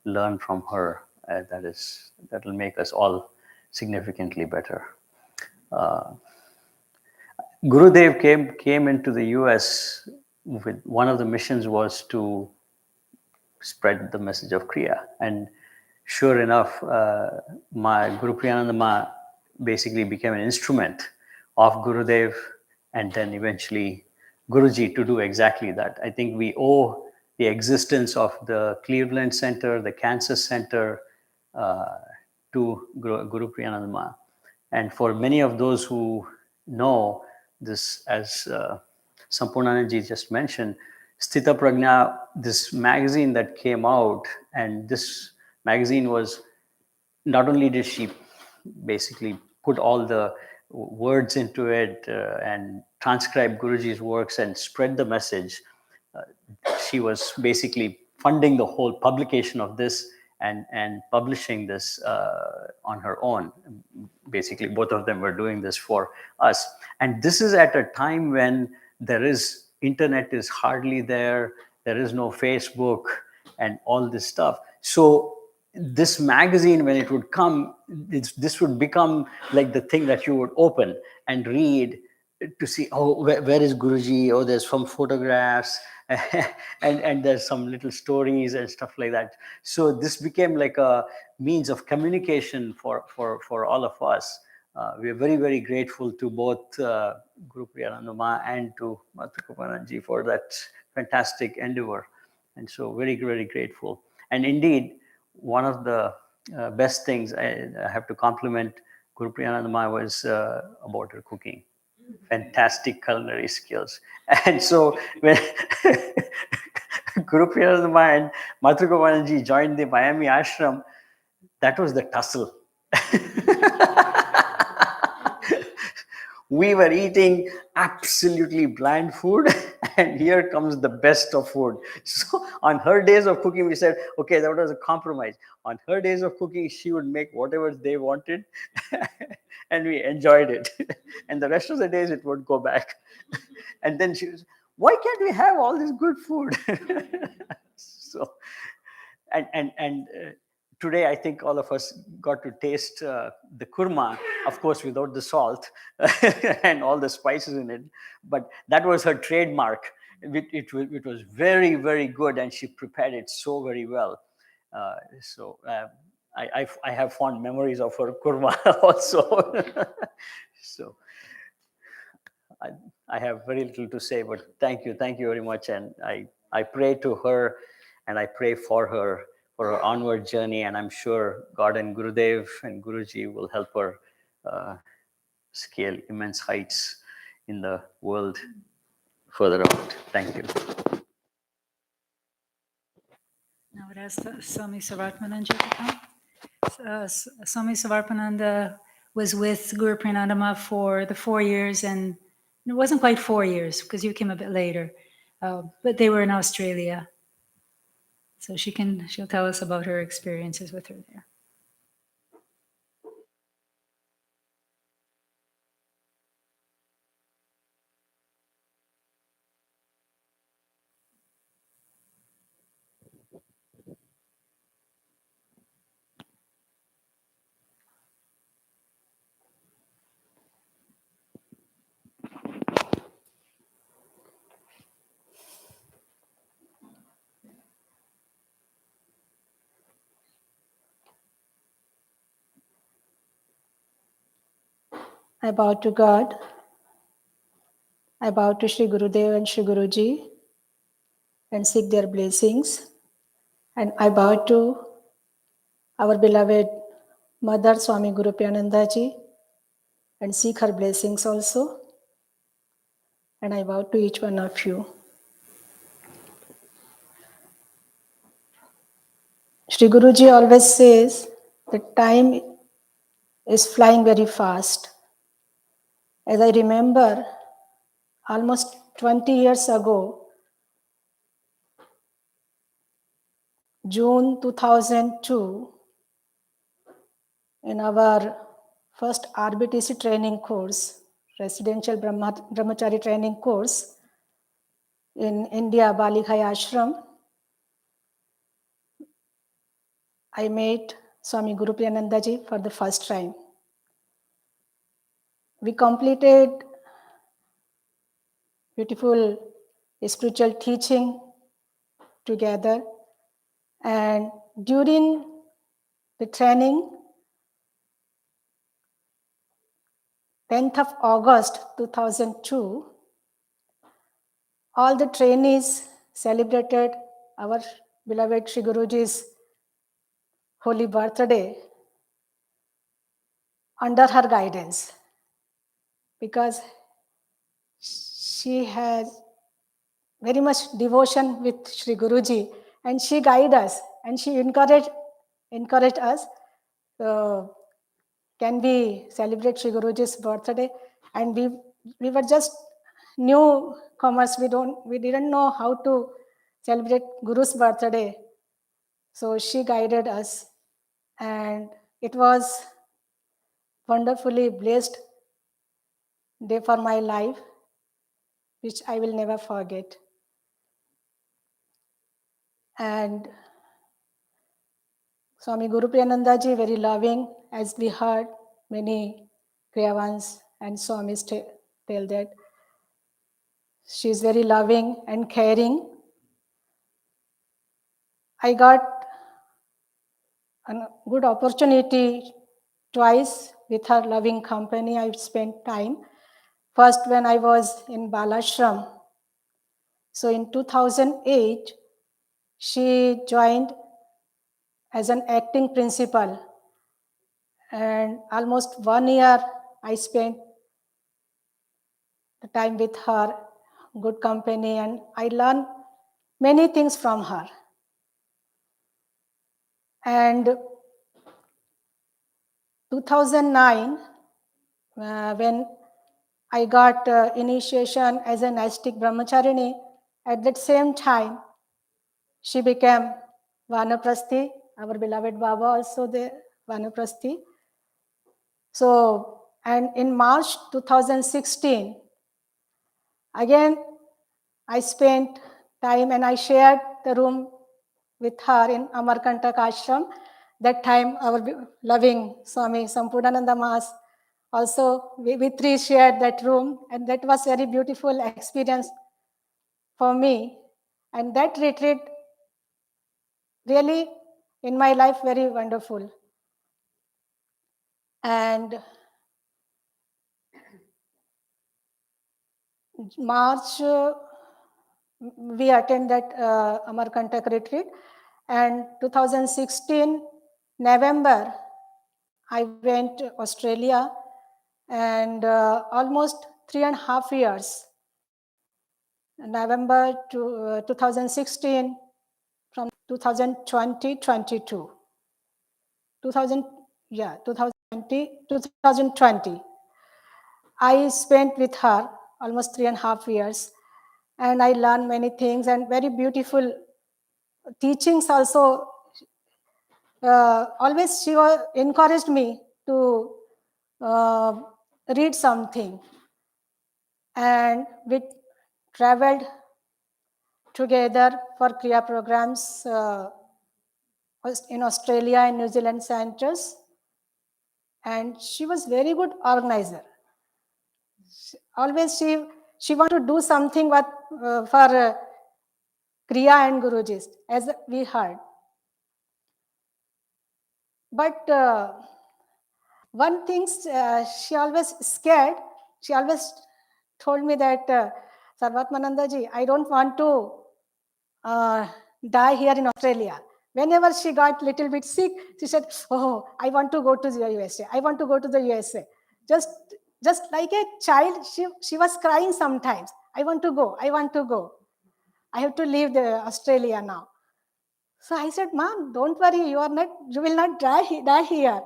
learn from her, that will make us all significantly better. Gurudev came into the US with one of the missions was to spread the message of Kriya. And sure enough, my Gurupriyanandaji basically became an instrument of Gurudev and then eventually Guruji to do exactly that. I think we owe the existence of the Cleveland Center, the Cancer Center to Gurupriyanandaji. And for many of those who know, this, as Sampurnananji just mentioned, Sthita Prajna, this magazine that came out, and this magazine was, not only did she basically put all the words into it and transcribe Guruji's works and spread the message, she was basically funding the whole publication of this and publishing this on her own. Basically, both of them were doing this for us. And this is at a time when internet is hardly there is no Facebook and all this stuff. So this magazine, when it would come, this would become like the thing that you would open and read to see, oh, where is Guruji? Oh, there's some photographs and there's some little stories and stuff like that. So this became like a means of communication for all of us. We are very, very grateful to both Gurupriyanandaji and to Gurupriyanandaji for that fantastic endeavor. And so very, very grateful. And indeed, one of the best things I have to compliment Gurupriyanandaji was about her cooking. Fantastic culinary skills. And so when Gurupriyanandaji and Mathurkamananji joined the Miami ashram, that was the tussle. We were eating absolutely bland food, and here comes the best of food. So on her days of cooking, we said, okay, that was a compromise. On her days of cooking, she would make whatever they wanted, and we enjoyed it. And the rest of the days, it would go back. And then she was, why can't we have all this good food? So, and today, I think all of us got to taste the kurma, of course, without the salt and all the spices in it. But that was her trademark. It was very, very good, and she prepared it so very well. I have fond memories of her kurma also. So I have very little to say, but thank you very much. And I pray to her, and I pray for her onward journey. And I'm sure God and Gurudev and Guruji will help her scale immense heights in the world further out. Thank you. Now would ask Swami Sarvatmananji to come. Swami Sarvatmananda was with Guru Priyanandama for the 4 years, and it wasn't quite 4 years because you came a bit later, but they were in Australia. So she'll tell us about her experiences with her there. I bow to God. I bow to Sri Gurudev and Sri Guruji and seek their blessings. And I bow to our beloved Mother Swami Gurupriyanandaji and seek her blessings also. And I bow to each one of you. Sri Guruji always says that time is flying very fast. As I remember, almost 20 years ago, June 2002, in our first RBTC training course, Residential Brahmachari training course in India, Balighai Ashram, I met Swami Gurupriyanandaji for the first time. We completed beautiful spiritual teaching together, and during the training, 10th of August 2002, all the trainees celebrated our beloved Sri Guruji's holy birthday under her guidance, because she has very much devotion with Sri Guruji, and she guided us and she encouraged us. Can we celebrate Sri Guruji's birthday? And we were just newcomers. We didn't know how to celebrate Guru's birthday. So she guided us, and it was wonderfully blessed day for my life, which I will never forget. And Swami Gurupriyanandaji, very loving, as we heard many Kriyavans and Swamis tell that. She is very loving and caring. I got a good opportunity twice with her loving company. I spent time. First, when I was in Balashram. So in 2008, she joined as an acting principal. And almost 1 year, I spent the time with her, good company, and I learned many things from her. And 2009, when I got initiation as an ascetic brahmacharini, at that same time, she became Vanaprasthi, our beloved Baba also the Vanaprasthi. So, and in March 2016, again, I spent time and I shared the room with her in Amarkantak Ashram. That time, our loving Swami Sampurnananda Mas also, we three shared that room, and that was very beautiful experience for me. And that retreat really, in my life, very wonderful. And March, we attended Amarkantak retreat, and 2016 November, I went to Australia, and almost 3.5 years. November to 2016 from 2020, 22. 2020. I spent with her almost 3.5 years, and I learned many things and very beautiful teachings also. Always she encouraged me to read something, and we traveled together for Kriya programs in Australia and New Zealand centers, and she was very good organizer. Always she wanted to do something for Kriya and Gurujis, as we heard. But one thing she always scared, she always told me that, Sarvatmanandaji, I don't want to die here in Australia. Whenever she got a little bit sick, she said, oh, I want to go to the USA. I want to go to the USA. Just like a child, she was crying sometimes. I want to go. I want to go. I have to leave Australia now. So I said, Mom, don't worry. You will not die here.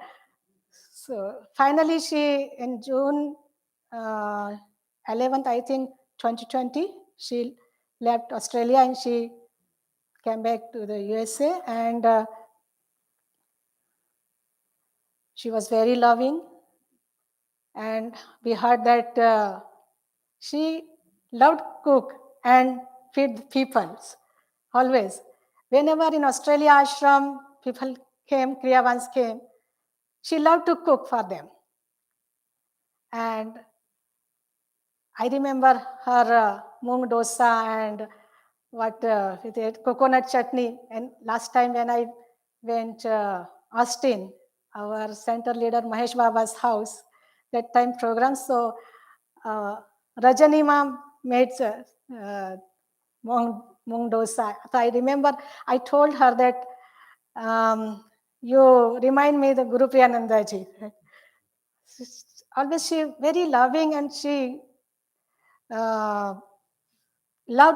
So finally, she, in June 11th, I think, 2020, she left Australia and she came back to the USA, and she was very loving. And we heard that she loved cook and feed people, always. Whenever in Australia ashram, people came, Kriyavans came, she loved to cook for them. And I remember her mung dosa and coconut chutney. And last time when I went Austin, our center leader Mahesh Baba's house, that time program. So Rajani ma'am made mung dosa. So I remember I told her that you remind me the Gurupriyanandaji. Always she very loving, and she love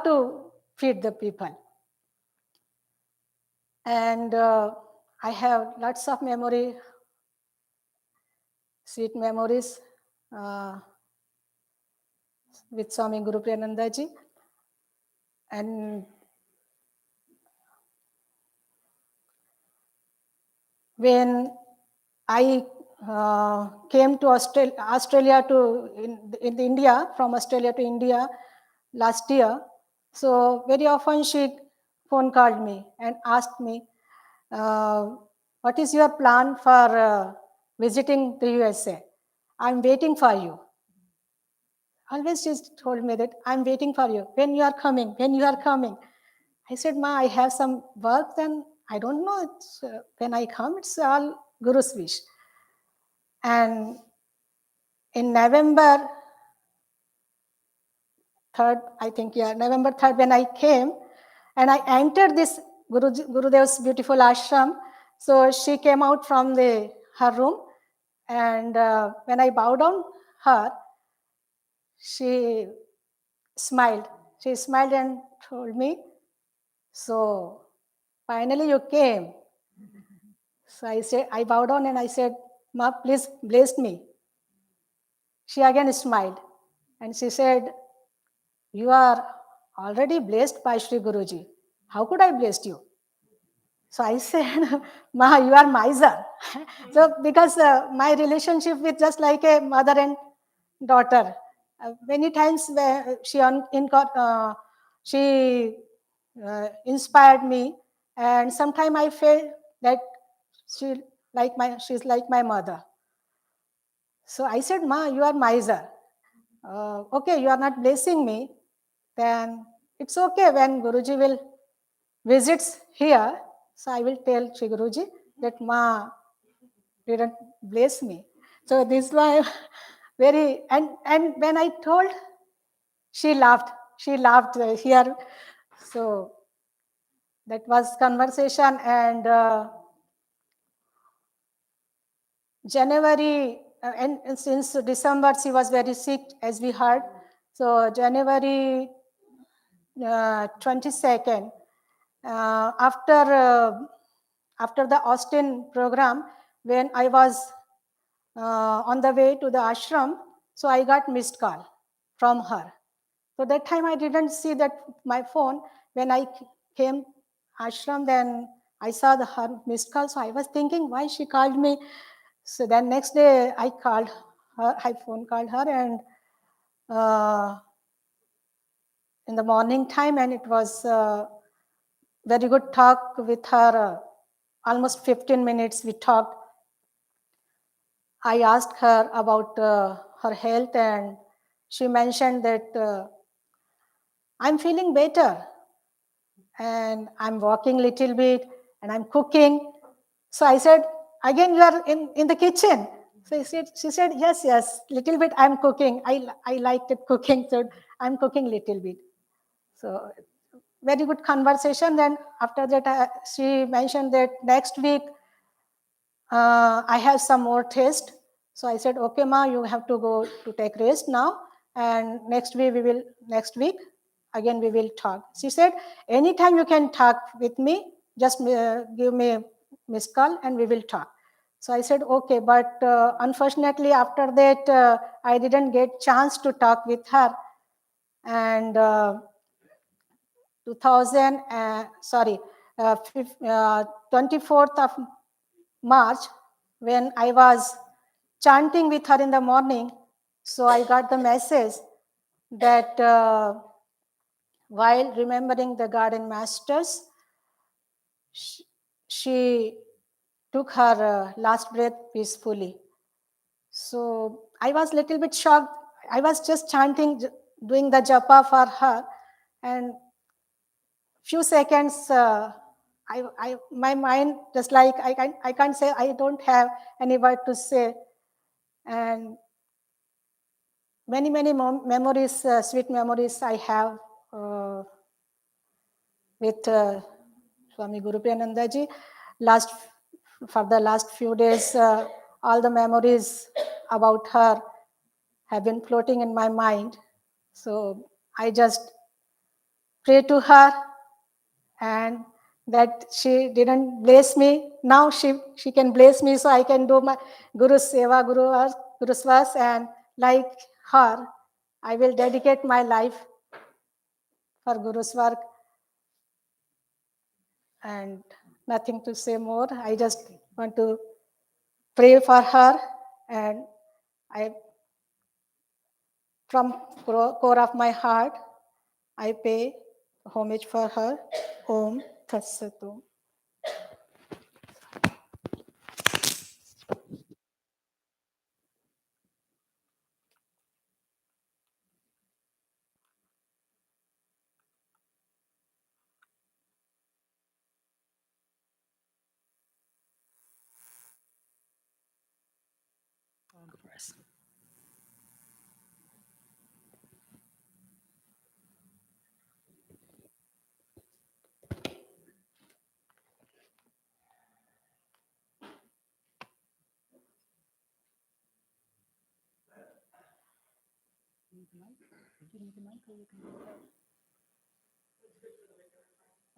to feed the people. And I have lots of memory, sweet memories with Swami Gurupriyanandaji. And when I came to Australia in India, from Australia to India last year, so very often she phone called me and asked me, what is your plan for visiting the USA? I'm waiting for you. Always she told me that I'm waiting for you. When you are coming, when you are coming. I said, Ma, I have some work, then I don't know. When I come, it's all Guru's wish. And in November 3rd, I think, yeah, November 3rd, when I came and I entered this Gurudev's beautiful ashram, so she came out from her room, and when I bowed down her, she smiled. She smiled and told me, so finally you came. So I bowed down and I said, Ma, please bless me. She again smiled and she said, you are already blessed by Sri Guruji. How could I bless you? So I said, Ma, you are miser. So because my relationship with just like a mother and daughter, many times she inspired me, and sometimes I felt that she's like my mother. So I said, Ma, you are miser. Okay, you are not blessing me, then it's okay when Guruji will visits here. So I will tell Sri Guruji that Ma didn't bless me. So this was very, and when I told, she laughed. She laughed here. So that was conversation. And January, and since December, she was very sick, as we heard. So January 22nd, after the Austin program, when I was on the way to the ashram, so I got missed call from her. So that time I didn't see that my phone. When I came ashram, then I saw her missed call. So I was thinking why she called me. So then next day I called her, I phone called her, and in the morning time, and it was very good talk with her. Almost 15 minutes we talked. I asked her about her health, and she mentioned that I'm feeling better and I'm walking a little bit and I'm cooking. So I said, again, you are in the kitchen. So she said, yes, little bit I'm cooking. I liked it cooking, so I'm cooking little bit. So very good conversation. Then after that, she mentioned that next week I have some more test. So I said, okay, Ma, you have to go to take rest now. And next week again we will talk. She said, anytime you can talk with me, just give me a missed call and we will talk. So I said, okay, but unfortunately after that, I didn't get chance to talk with her. And 24th of March, when I was chanting with her in the morning, so I got the message that while remembering the garden masters, she took her last breath peacefully. So I was a little bit shocked. I was just chanting, doing the japa for her, and few seconds, my mind just like I can't say, I don't have any word to say, and many memories, sweet memories I have with Swami Gurupriyanandaji. For the last few days, all the memories about her have been floating in my mind. So I just pray to her, and that she didn't bless me. Now she can bless me, so I can do my Guru Seva, Guru Swas, and like her, I will dedicate my life for Guru's work, and nothing to say more. I just want to pray for her, and I, from core of my heart, I pay homage for her. Om Tat Sat.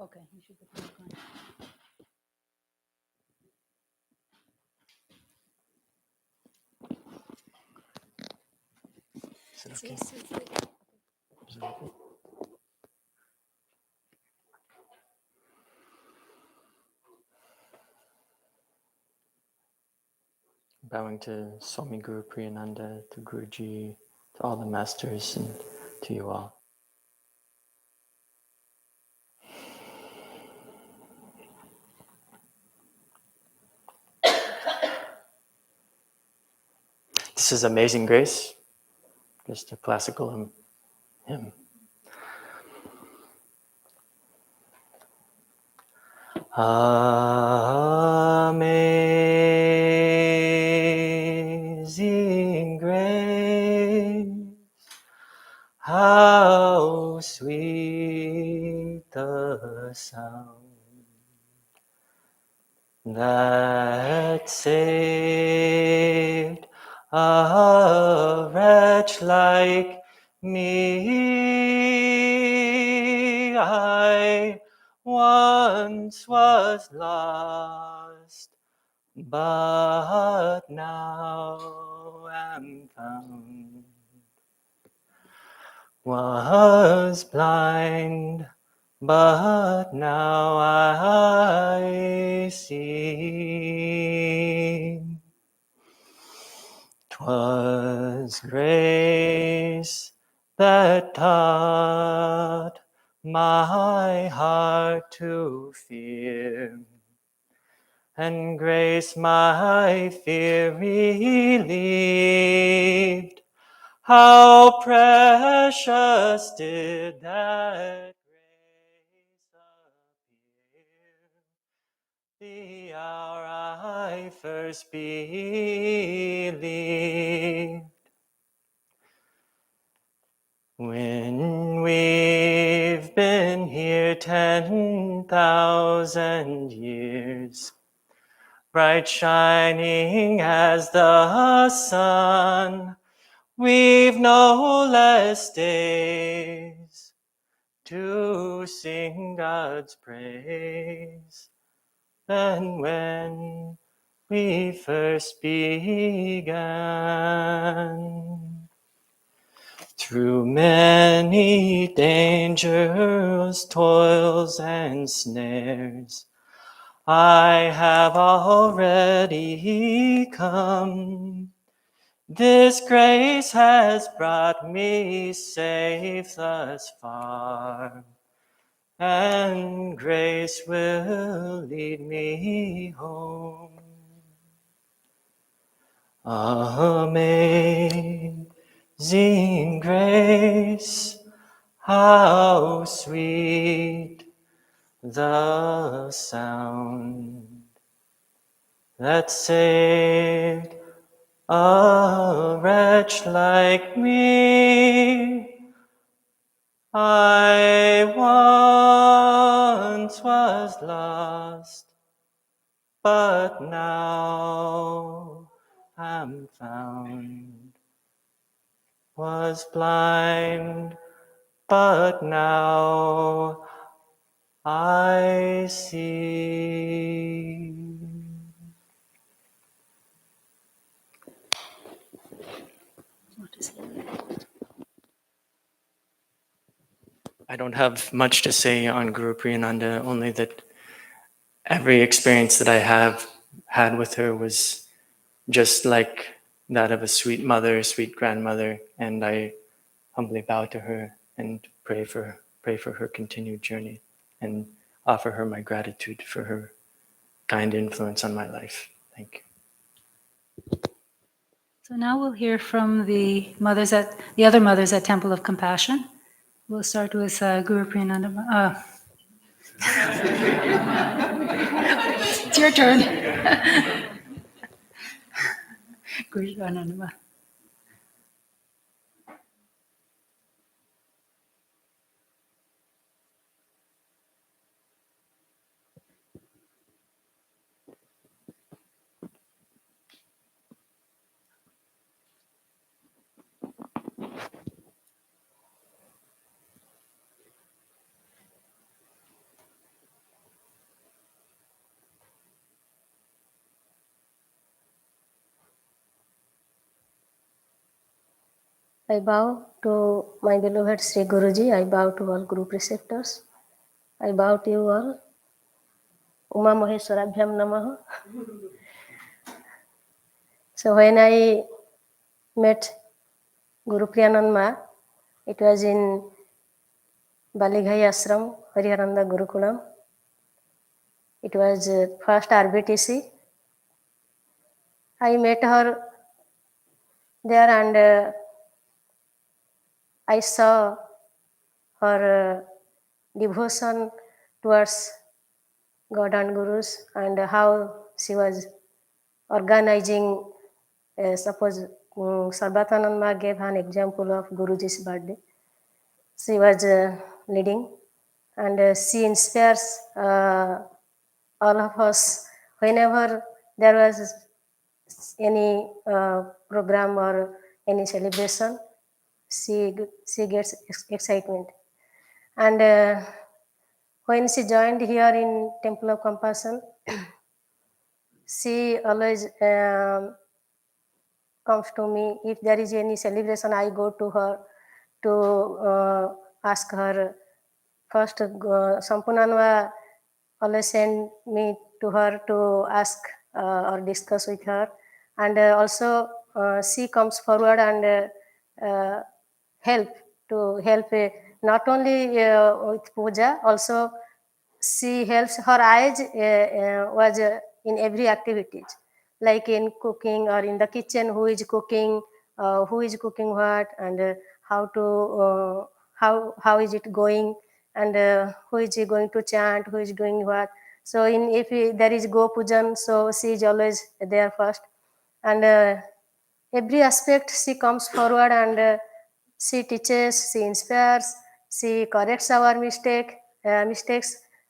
Okay, you should put the mic on. Bowing to Swami Gurupriyananda, to Guruji, to all the masters, and to you all. This is Amazing Grace, just a classical hymn. Amazing grace, how sweet the sound that saved a wretch like me. I once was lost, but now am found. Was blind, but now I see. 'Twas grace that taught my heart to fear, and grace my fear relieved. How precious did that grace appear, the hour I first believed. When we've been here 10,000 years, bright shining as the sun, we've no less days to sing God's praise than when we first began. Through many dangers, toils, and snares, I have already come. This grace has brought me safe thus far, and grace will lead me home. Amazing grace, how sweet the sound that saved a wretch like me. I once was lost, but now am found. was blind, but now I see. I don't have much to say on Gurupriyananda, only that every experience that I have had with her was just like that of a sweet mother, a sweet grandmother, and I humbly bow to her and pray for her continued journey and offer her my gratitude for her kind influence on my life. Thank you. So now we'll hear from the other mothers at Temple of Compassion. We'll start with Guru Priyananda. It's your turn. Guru Priyananda. I bow to my beloved Sri Guruji. I bow to all Guru preceptors. I bow to you all. Uma Maheswarabhyam Namaha. So when I met Gurupriyananda, it was in Balighai Ashram, Hariharananda Gurukulam. It was first RBTC. I met her there and I saw her devotion towards God and Gurus and how she was organizing. Suppose Sarbatananda gave an example of Guruji's birthday. She was leading and she inspires all of us whenever there was any program or any celebration. She gets excitement. And when she joined here in Temple of Compassion, she always comes to me. If there is any celebration, I go to her to ask her. First, Sampunanwa always send me to her to ask or discuss with her. And also she comes forward and help not only with puja, also she helps. Her eyes was in every activities, like in cooking or in the kitchen, who is cooking what, and how is it going, and who is going to chant, who is doing what. So if there is go pujan, so she is always there first, and every aspect she comes forward and she teaches, she inspires, she corrects our mistakes,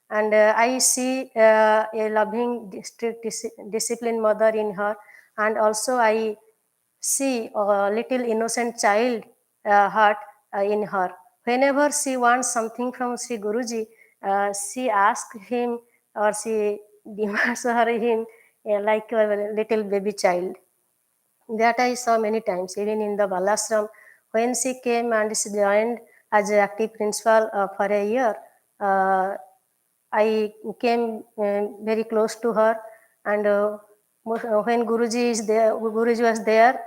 and I see a loving, strict, disciplined mother in her, and also I see a little innocent child heart in her. Whenever she wants something from Sri Guruji, she asks him or she demands him like a little baby child. That I saw many times, even in the Balashram. When she came and she joined as an active principal for a year, I came very close to her, and when Guruji was there,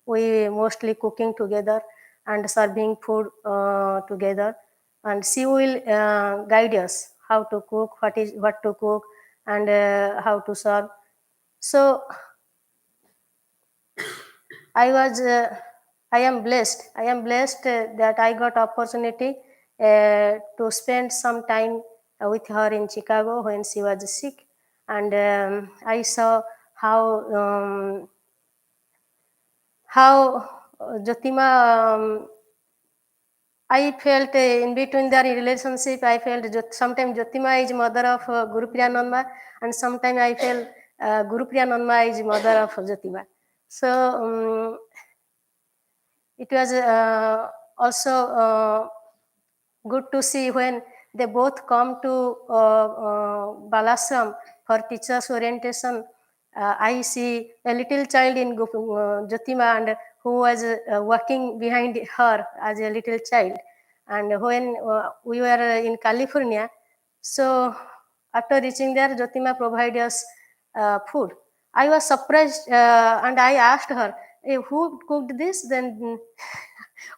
we mostly cooking together and serving food together, and she will guide us how to cook, what to cook, and how to serve. So I am blessed. I am blessed that I got opportunity to spend some time with her in Chicago when she was sick, and I saw how Jyotima. I felt in between their relationship, I felt sometimes Jyotima is mother of Gurupriyananda, and sometimes I felt Gurupriyananda is mother of Jyotima. So it was also good to see when they both come to Balashram for teachers orientation. I see a little child in Jyotima and who was walking behind her as a little child. And when we were in California, so after reaching there, Jyotima provided us food. I was surprised and I asked her, hey, who cooked this? Then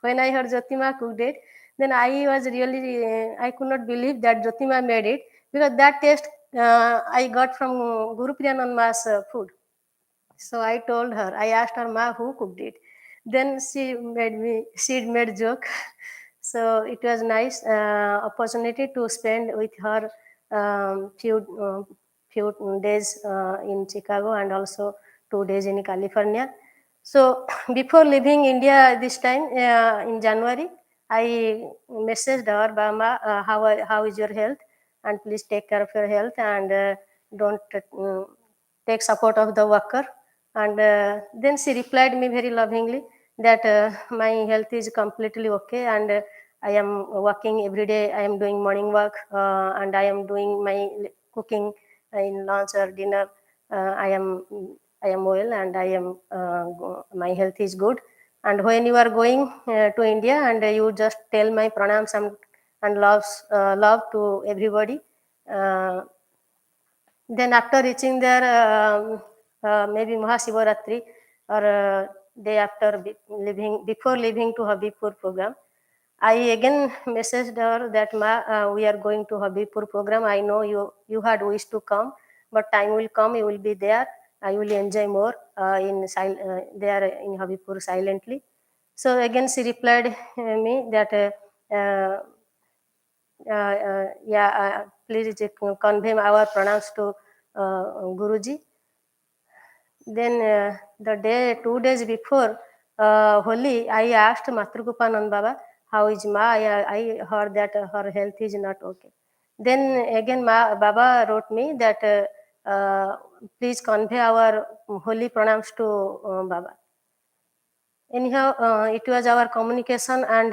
when I heard Jyotima cooked it, then I was really, I could not believe that Jyotima made it, because that taste I got from Gurupriyanandaji's food. So I told her, I asked her, Ma, who cooked it? Then she made joke. So it was nice opportunity to spend with her few days in Chicago and also 2 days in California. So before leaving India this time in January, I messaged her, Bama, how is your health? And please take care of your health and don't take support of the worker. And then she replied me very lovingly that my health is completely okay, and I am working every day. I am doing morning work and I am doing my cooking in lunch or dinner. I am well, and I am my health is good. And when you are going to India, and you just tell my pranams and love to everybody. Then after reaching there, maybe Mahasivaratri or day after before leaving to Habibpur program, I again messaged her that we are going to Habibpur program. I know you had wished to come, but time will come, you will be there. I will enjoy more there in Habibpur silently. So again she replied me that please convey our pranams to Guruji. Then the 2 days before Holi, I asked Matrukupanand Baba, how is Ma? I heard that her health is not okay. Then again Baba wrote me that please convey our holy pranams to Baba. Anyhow, it was our communication, and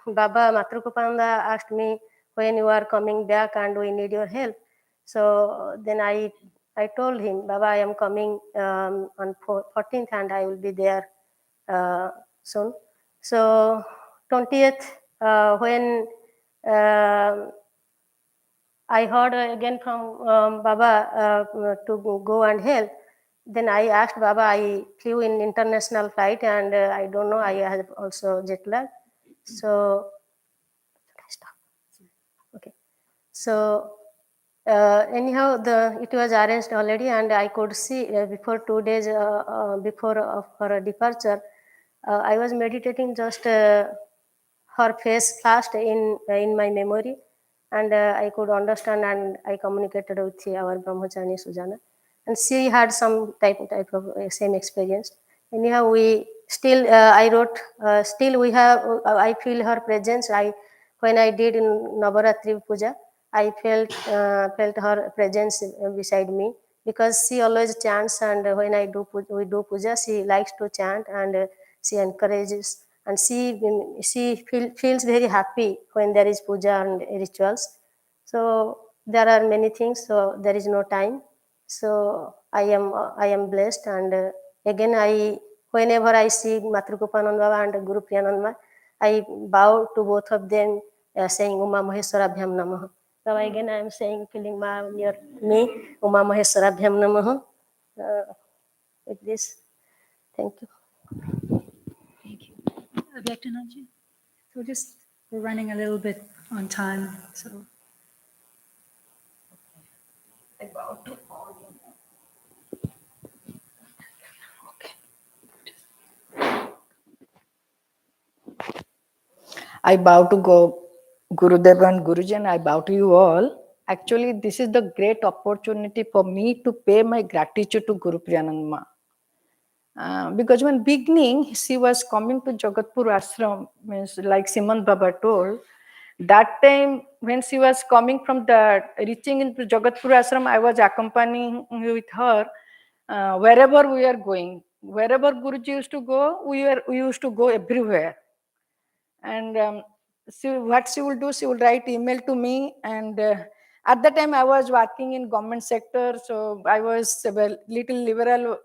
Baba Matrukupananda asked me when you are coming back and we need your help. So then I told him, Baba, I am coming on 14th and I will be there soon. So 20th, when I heard again from Baba to go and help. Then I asked Baba, I flew in international flight and I don't know, I have also jet lag. So, okay. So anyhow, it was arranged already, and I could see before 2 days before her departure, I was meditating just her face flashed in my memory, and I could understand, and I communicated with our Brahmachari Sujana, and she had some type of same experience. Anyhow, we still I wrote still we have I feel her presence. When I did in Navaratri Puja, I felt her presence beside me, because she always chants, and when we do puja, she likes to chant, and she encourages, and she feels very happy when there is puja and rituals. So there are many things, so there is no time. So I am blessed, and again whenever I see Matrukupananda and Gurupriyanandaji, I bow to both of them, saying Uma Maheswarabhyam Namaha. So again I am saying, feeling Ma near me, Uma Maheswarabhyam Namaha. With this, thank you. Thank you. Vyaktananji. So we're running a little bit on time, so. I bow to all. I bow to Gurudev and Gurujan. I bow to you all. Actually, this is the great opportunity for me to pay my gratitude to Gurupriyanandaji. Because when beginning, she was coming to Jagatpur Ashram, means like Simon Baba told, that time when she was coming from reaching into Jagatpur Ashram, I was accompanying with her wherever we are going. wherever Guruji used to go, we used to go everywhere. And what she will do, she will write email to me. And at the time I was working in government sector, so I was a little liberal,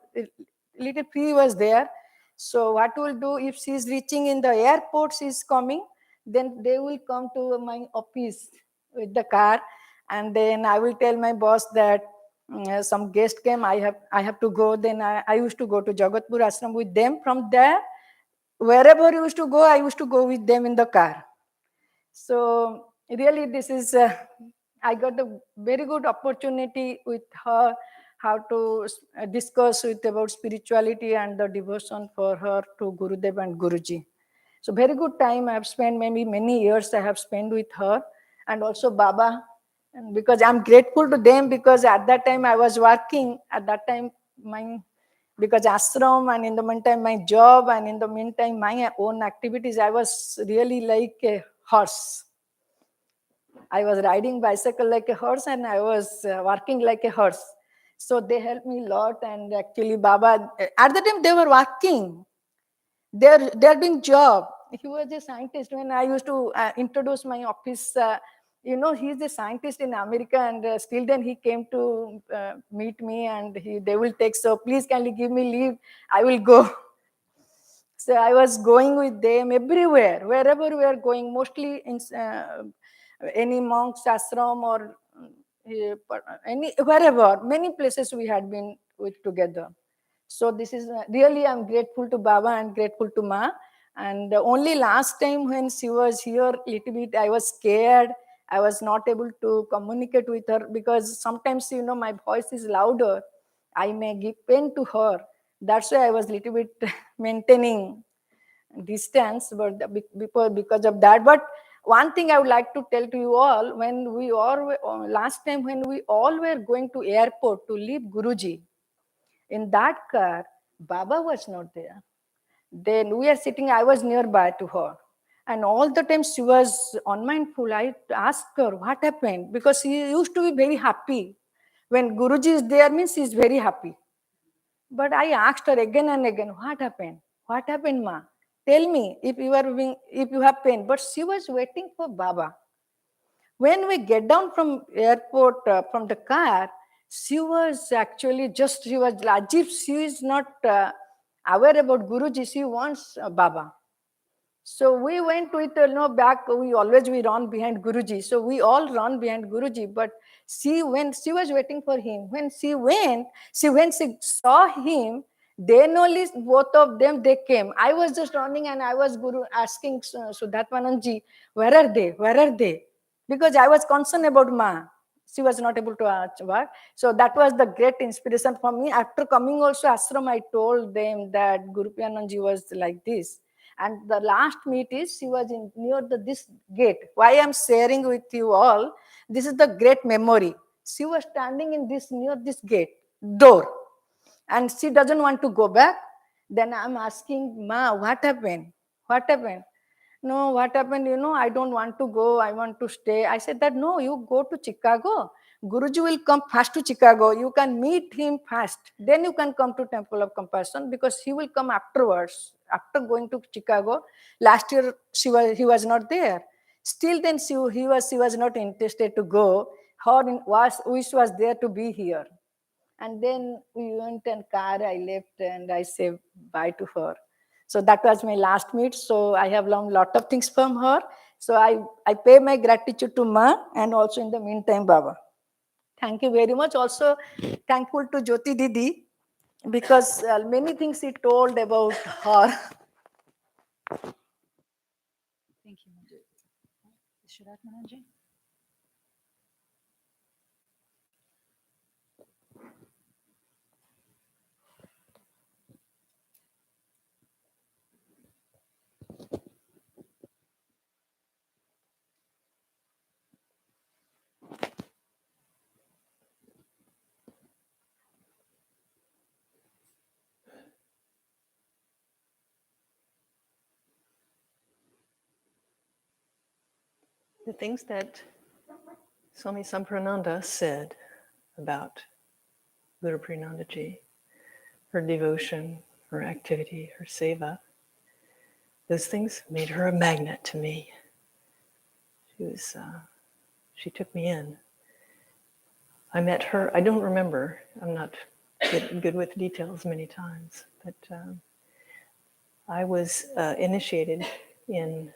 little free was there. So what we'll do, if she is reaching in the airport, she is coming, then they will come to my office with the car, and then I will tell my boss that some guest came, I have to go. Then I used to go to Jagatpur ashram with them. From there, wherever I used to go with them in the car. So really, this is I got a very good opportunity with her, how to discuss with about spirituality and the devotion for her to Gurudev and Guruji. So very good time I have spent, maybe many years I have spent with her, and also Baba. And because I'm grateful to them, because at that time I was working, at that time because ashram, and in the meantime my job, and in the meantime my own activities, I was really like a horse. I was riding bicycle like a horse, and I was working like a horse. So they helped me a lot. And actually Baba, at the time they were working, they're doing job. He was a scientist. When I used to introduce my office, he's a scientist in America, and still then he came to meet me, and they will take, so please kindly give me leave, I will go. So I was going with them everywhere, wherever we are going, mostly in any monk's ashram or wherever, many places we had been with together. So this is really, I'm grateful to Baba and grateful to Ma. And only last time when she was here, little bit I was scared. I was not able to communicate with her, because sometimes my voice is louder, I may give pain to her. That's why I was little bit maintaining distance, but because of that. But one thing I would like to tell to you all, when we all last time when we all were going to airport to leave Guruji, in that car, Baba was not there. Then we are sitting, I was nearby to her. And all the time she was unmindful. I asked her, what happened? Because she used to be very happy. When Guruji is there, means she is very happy. But I asked her again and again, what happened? What happened, Ma? Tell me if you have pain. But she was waiting for Baba. When we get down from airport, from the car, she was actually she was as if she is not aware about Guruji. She wants Baba. So we went with back. We run behind Guruji. So we all run behind Guruji. But when she was waiting for him, when she saw him, then only both of them they came. I was just running, and I was asking Sudatmananji, where are they? Where are they? Because I was concerned about Ma. She was not able to work. So that was the great inspiration for me. After coming also ashram, I told them that Gurupriyanandaji was like this. And the last meet is, she was near this gate. Why I'm sharing with you all, this is the great memory. She was standing near this gate, door. And she doesn't want to go back. Then I'm asking, Ma, what happened? What happened? No, what happened? I don't want to go. I want to stay. I said that, no, you go to Chicago. Guruji will come first to Chicago. You can meet him first. Then you can come to Temple of Compassion, because he will come afterwards. After going to Chicago, last year he was not there. Still then she was not interested to go. Her wish was there to be here. And then we went in car, I left, and I said bye to her. So that was my last meet. So I have learned a lot of things from her. So I pay my gratitude to Ma, and also in the meantime, Baba. Thank you very much. Also thankful to Jyoti Didi, because many things she told about her. Thank you. Shodashi. The things that Swami Samprananda said about Gurupriyanandaji, her devotion, her activity, her seva. Those things made her a magnet to me. She took me in. I met her, I don't remember, I'm not good with details many times, but I was initiated in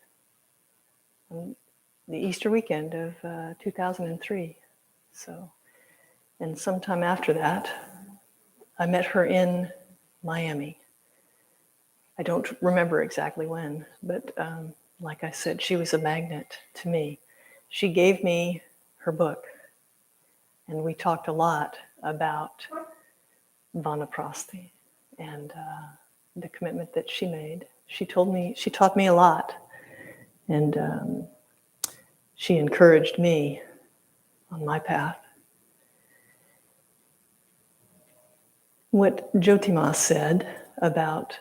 the Easter weekend of 2003. So, and sometime after that, I met her in Miami. I don't remember exactly when, but like I said, she was a magnet to me. She gave me her book, and we talked a lot about Vanaprasthi and the commitment that she made. She taught me a lot, and she encouraged me on my path. What Jyotima said about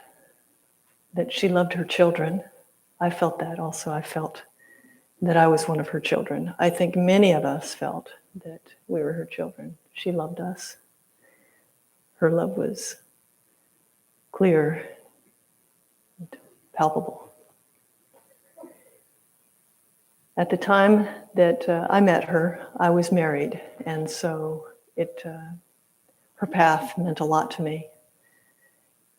that she loved her children, I felt that also. I felt that I was one of her children. I think many of us felt that we were her children. She loved us. Her love was clear and palpable. At the time that I met her, I was married, and so her path meant a lot to me.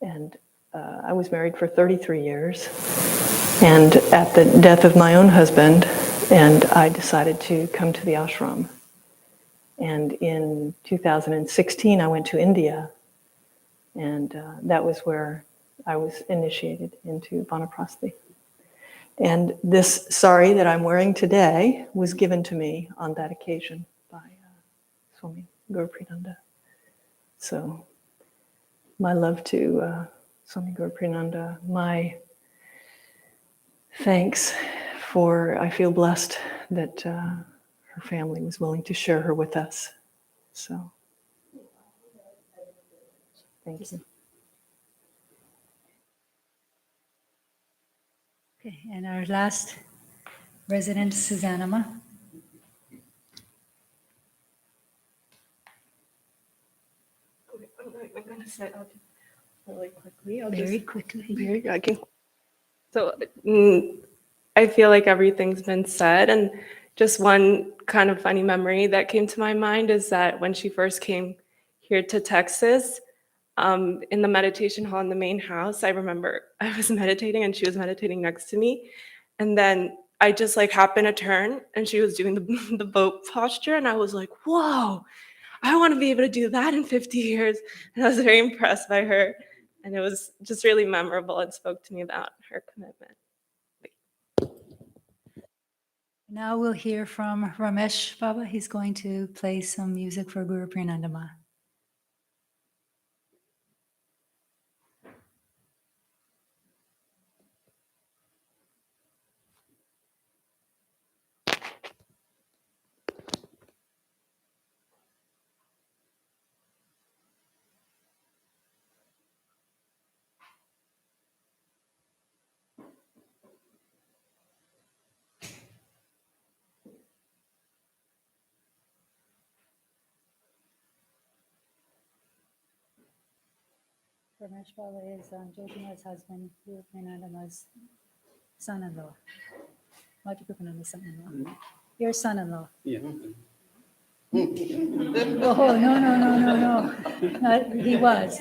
And I was married for 33 years, and at the death of my own husband, and I decided to come to the ashram. And in 2016, I went to India, and that was where I was initiated into Vanaprasthi. And this sari that I'm wearing today was given to me on that occasion by Swami Gurupriyananda. So my love to Swami Gurupriyananda, my thanks for, I feel blessed that her family was willing to share her with us. So, thank you. Okay, and our last resident, Susanna. I'm going to say really quickly. Very quickly. Okay. So I feel like everything's been said, and just one kind of funny memory that came to my mind is that when she first came here to Texas, in the meditation hall in the main house, I remember I was meditating and she was meditating next to me, and then I just like happened to turn and she was doing the boat posture, and I was like, whoa, I want to be able to do that in 50 years. And I was very impressed by her. And it was just really memorable and spoke to me about her commitment. Now we'll hear from Ramesh Baba. He's going to play some music for Gurupriyanandaji. Ramesh Baba is Jyotima's husband, Gurupriyanandaji's son-in-law. Vajrayananda's son-in-law. Your son-in-law. Yeah. Oh, no. He was.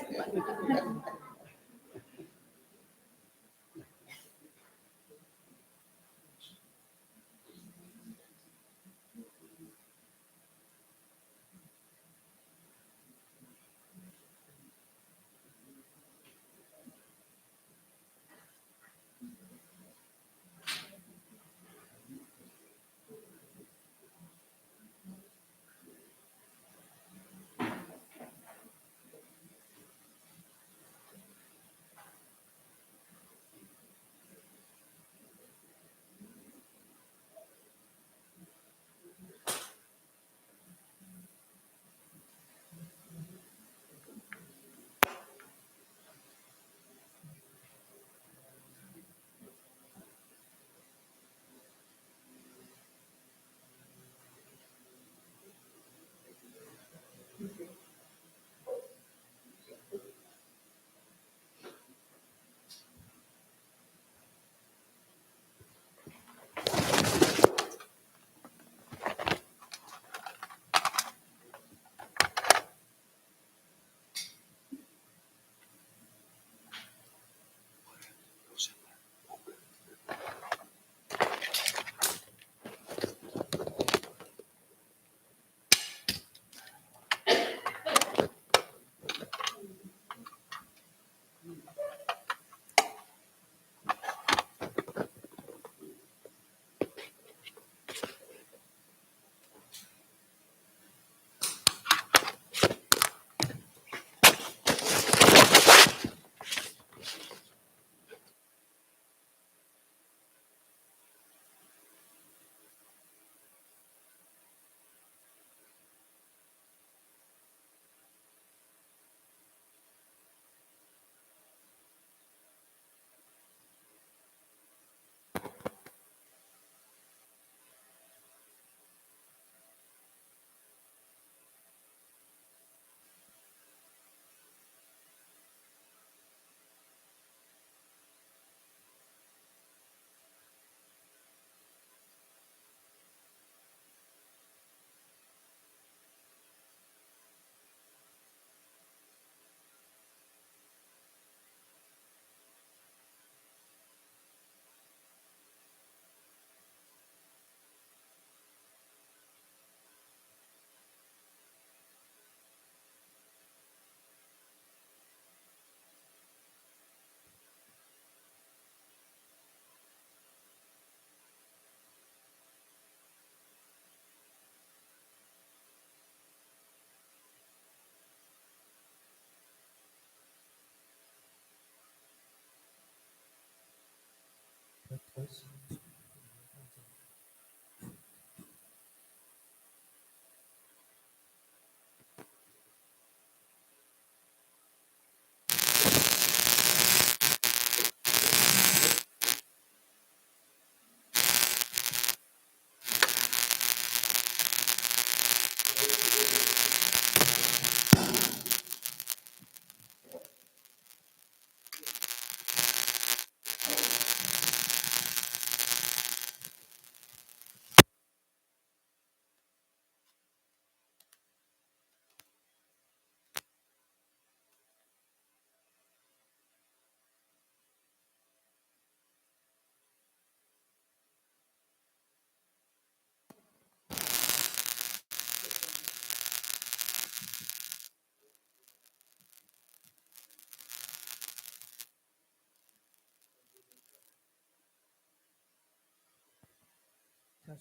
Test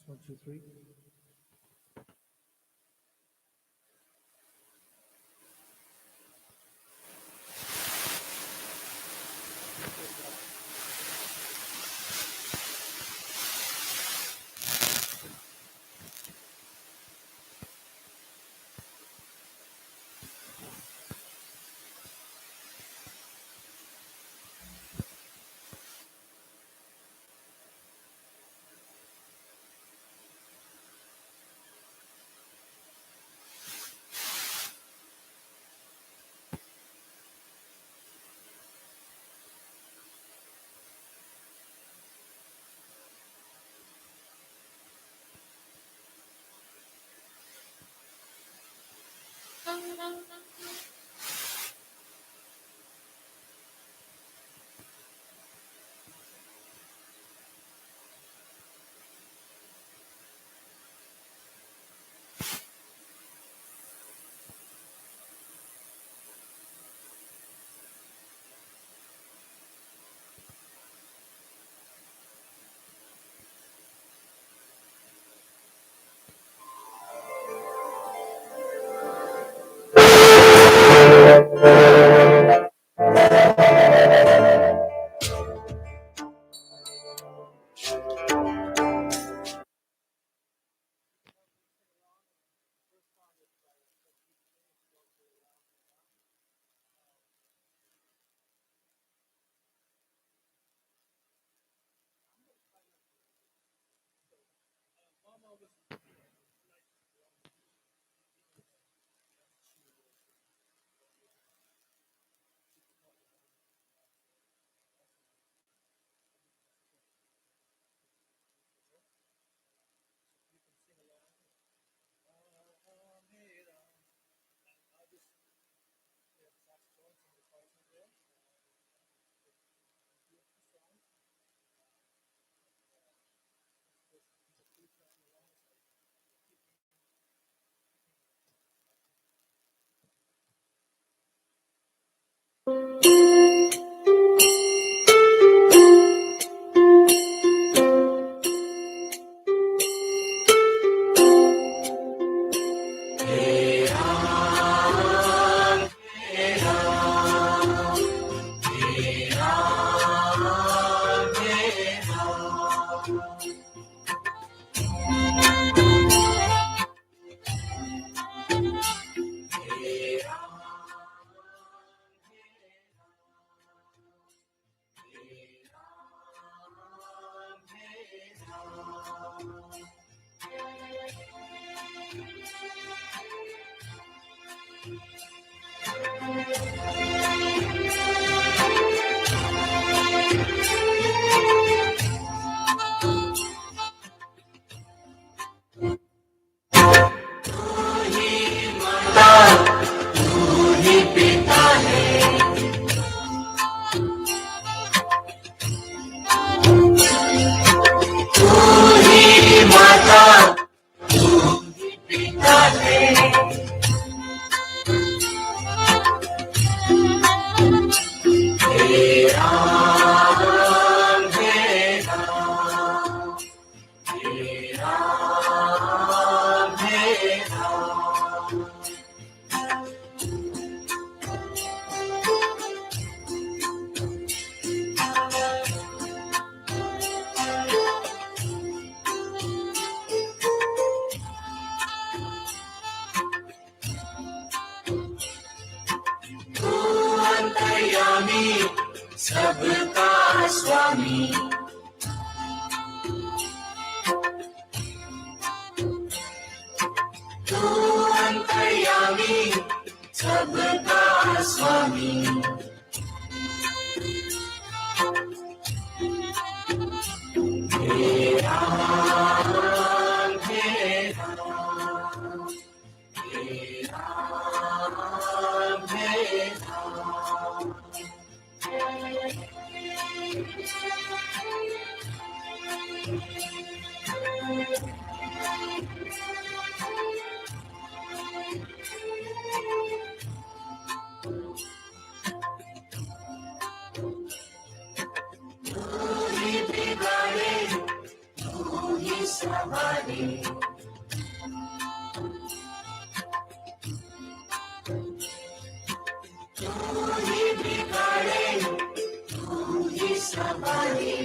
1, 2, 3. सबका स्वामी, तू अंतर्यामी, सबका स्वामी, हे राम, हे राम, हे राम, हे राम। तू ही बिगाड़े, तू ही संभाले, तू ही बिगाड़े, तू ही संभाले,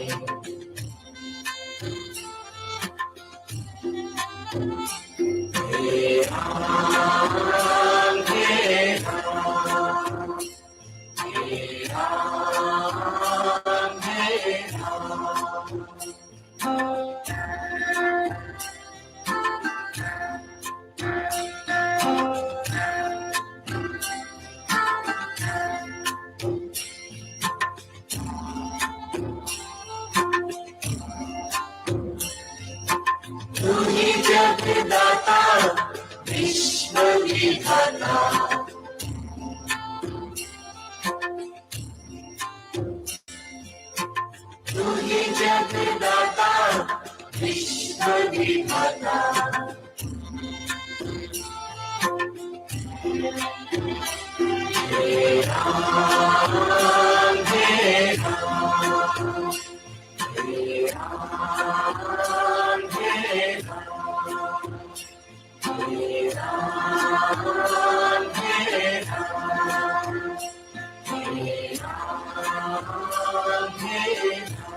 हे राम, हे राम, हे राम, हे राम। तू ही जगदाता, विश्व विधाता, तू ही जगदाता, विश्व विधाता, हे राम, हे राम, हे राम, हे राम, हे राम, हे राम, हे राम, हे Ram.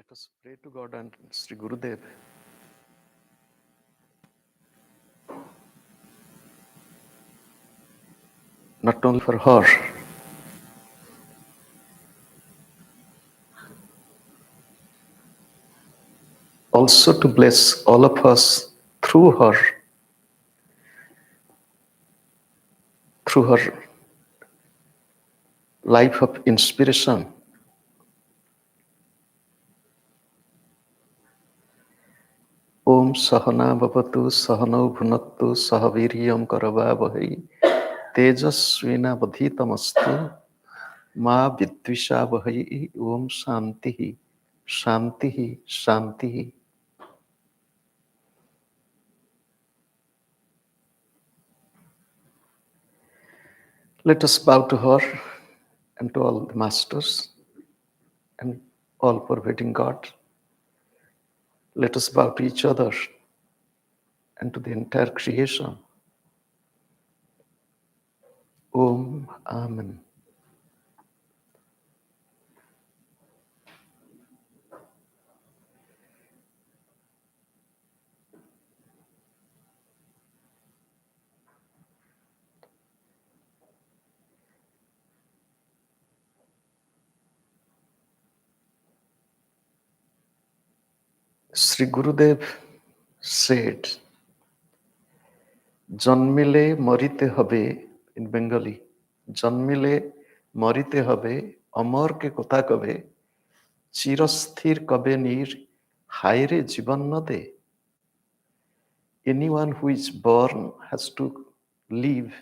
Let us pray to God and Sri Gurudev. Not only for her, also to bless all of us through her life of inspiration. Om Sahana Bhavatu Sahano Bhunattu Sahaviryam Karavavahai Tejasvina Vadhitamastu Ma Vidvishavahai. Om Shantihi Shantihi Shantihi. Let us bow to her and to all the masters and all pervading God. Let us bow to each other and to the entire creation. Om Amen. Sri Gurudev said, Janmile marite habe, in Bengali, Janmile marite habe, amar ke kotha kabe, chirasthir kabe nir, haire jiban na de. Anyone who is born has to live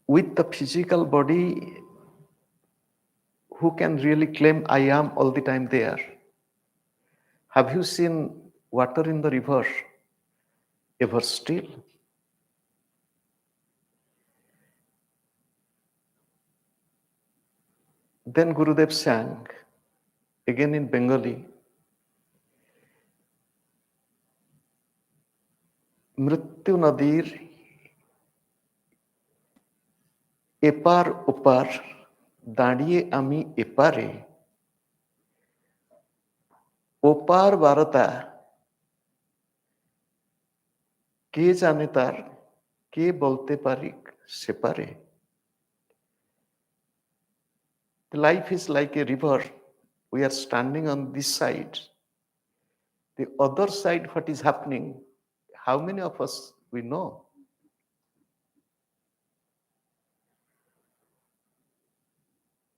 with the physical body. Who can really claim I am all the time there? Have you seen water in the river ever still? Then Gurudev sang, again in Bengali, Mrityu Nadir এপার ওপার দাঁড়িয়ে আমি এপারে ওপার বারতা কে জানে তার কে বলতে পারি সেপারে Life is like a river. We are standing on this side. The other side, what is happening? How many of us we know?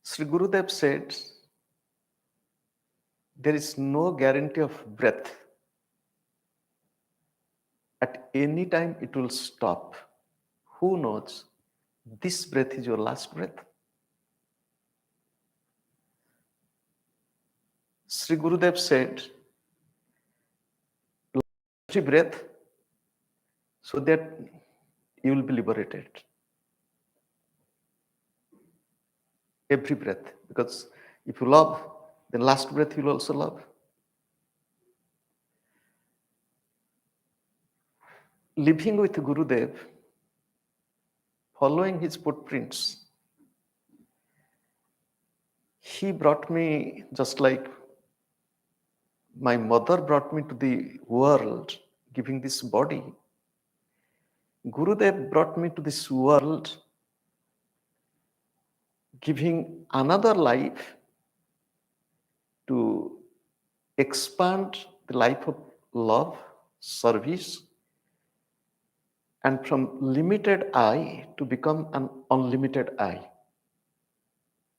Sri Gurudev said, there is no guarantee of breath. At any time it will stop. Who knows? This breath is your last breath. Sri Gurudev said, every breath so that you will be liberated. Every breath. Because if you love, then last breath you will also love. Living with Gurudev, following his footprints, he brought me just like my mother brought me to the world, giving this body. Gurudev brought me to this world, giving another life to expand the life of love, service, and from limited I to become an unlimited I.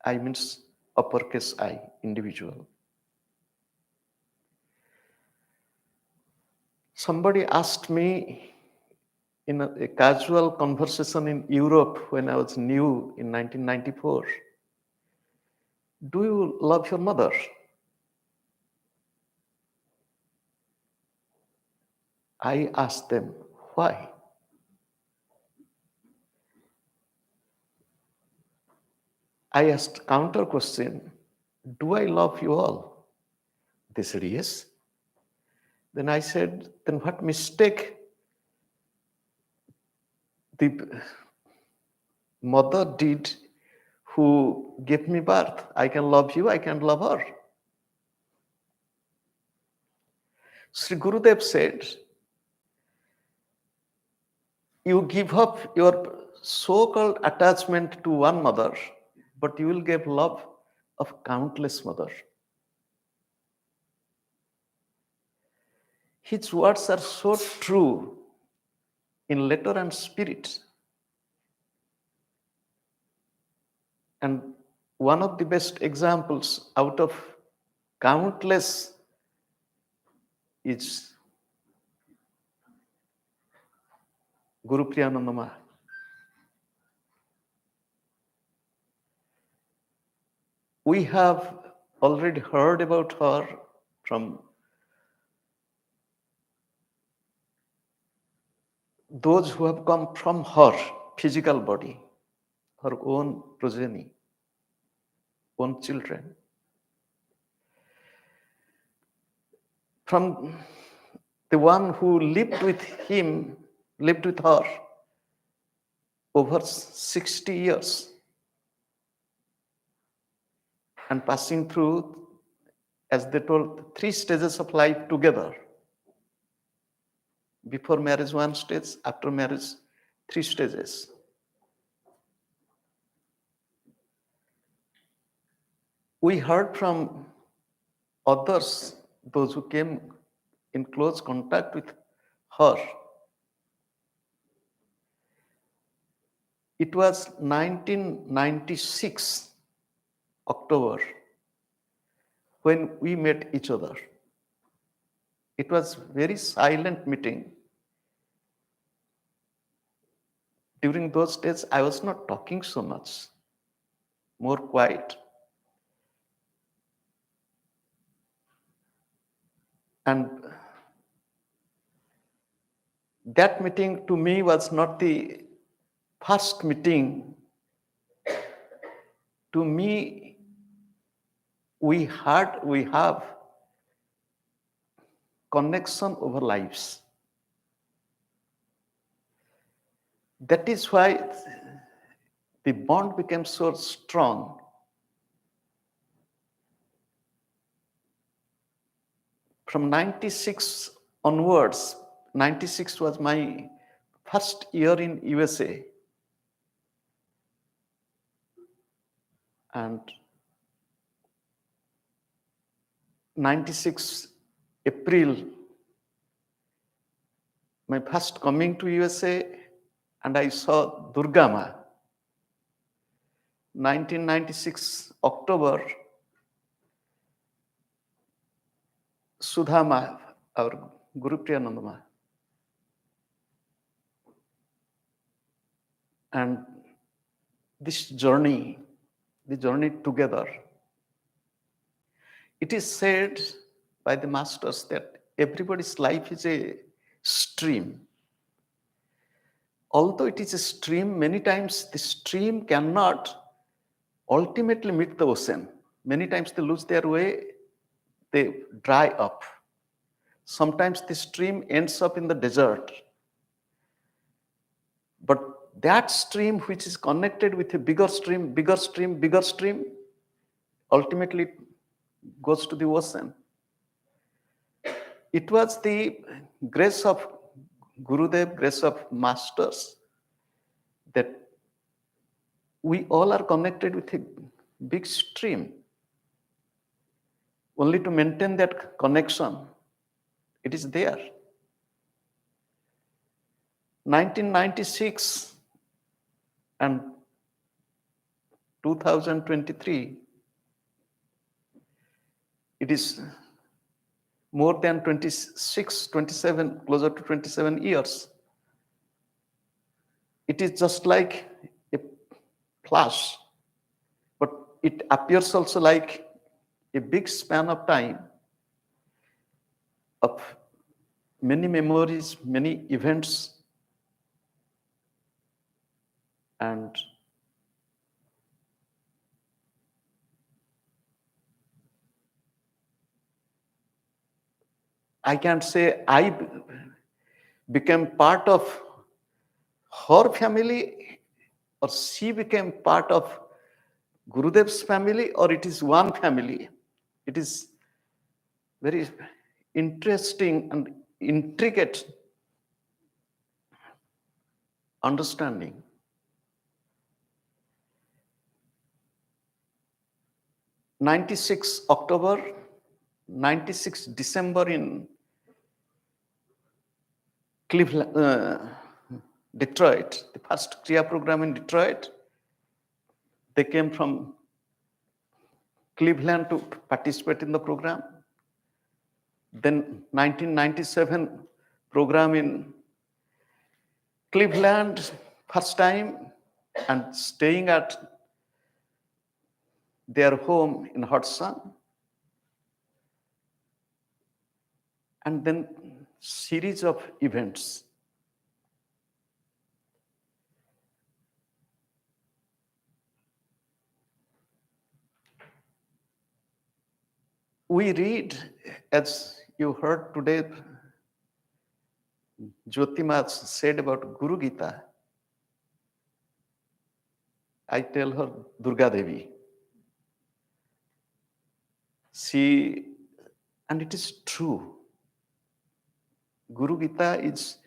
I means uppercase I, individual. Somebody asked me in a casual conversation in Europe when I was new in 1994, do you love your mother? I asked them, why? I asked counter question, do I love you all? They said, yes. Then I said, then what mistake the mother did who gave me birth. I can love you, I can love her. Sri Gurudev said, you give up your so-called attachment to one mother, but you will get love of countless mothers. His words are so true in letter and spirit. And one of the best examples out of countless is Gurupriyanandaji. We have already heard about her from those who have come from her physical body, her own progeny, own children. From the one who lived with him, lived with her over 60 years and passing through, as they told, 3 stages of life together. Before marriage, 1 stage, after marriage, 3 stages. We heard from others, those who came in close contact with her. It was 1996, October, when we met each other. It was very silent meeting. During those days, I was not talking so much, more quiet. And that meeting to me was not the first meeting. To me, we have connection over lives. That is why the bond became so strong. From 96 onwards, 96 was my first year in USA. And 96 April, my first coming to USA, and I saw Durga Ma. 1996 October, Sudhama, our Gurupriyanandaji. And this journey, the journey together, it is said by the masters that everybody's life is a stream. Although it is a stream, many times the stream cannot ultimately meet the ocean. Many times they lose their way, they dry up. Sometimes the stream ends up in the desert. But that stream which is connected with a bigger stream, ultimately goes to the ocean. It was the grace of Gurudev, grace of masters, that we all are connected with a big stream. Only to maintain that connection, it is there. 1996 and 2023, it is more than 26, 27, closer to 27 years. It is just like a flash, but it appears also like a big span of time of many memories, many events, and I can't say I became part of her family or she became part of Gurudev's family or it is one family. It is very interesting and intricate understanding. October 96 December in Cleveland, Detroit, the first Kriya program in Detroit. They came from Cleveland to participate in the program. Then 1997 program in Cleveland, first time, and staying at their home in Hudson. And then series of events. We read, as you heard today, Jyotima said about Guru Gita. I tell her Durga Devi. And it is true. Guru Gita is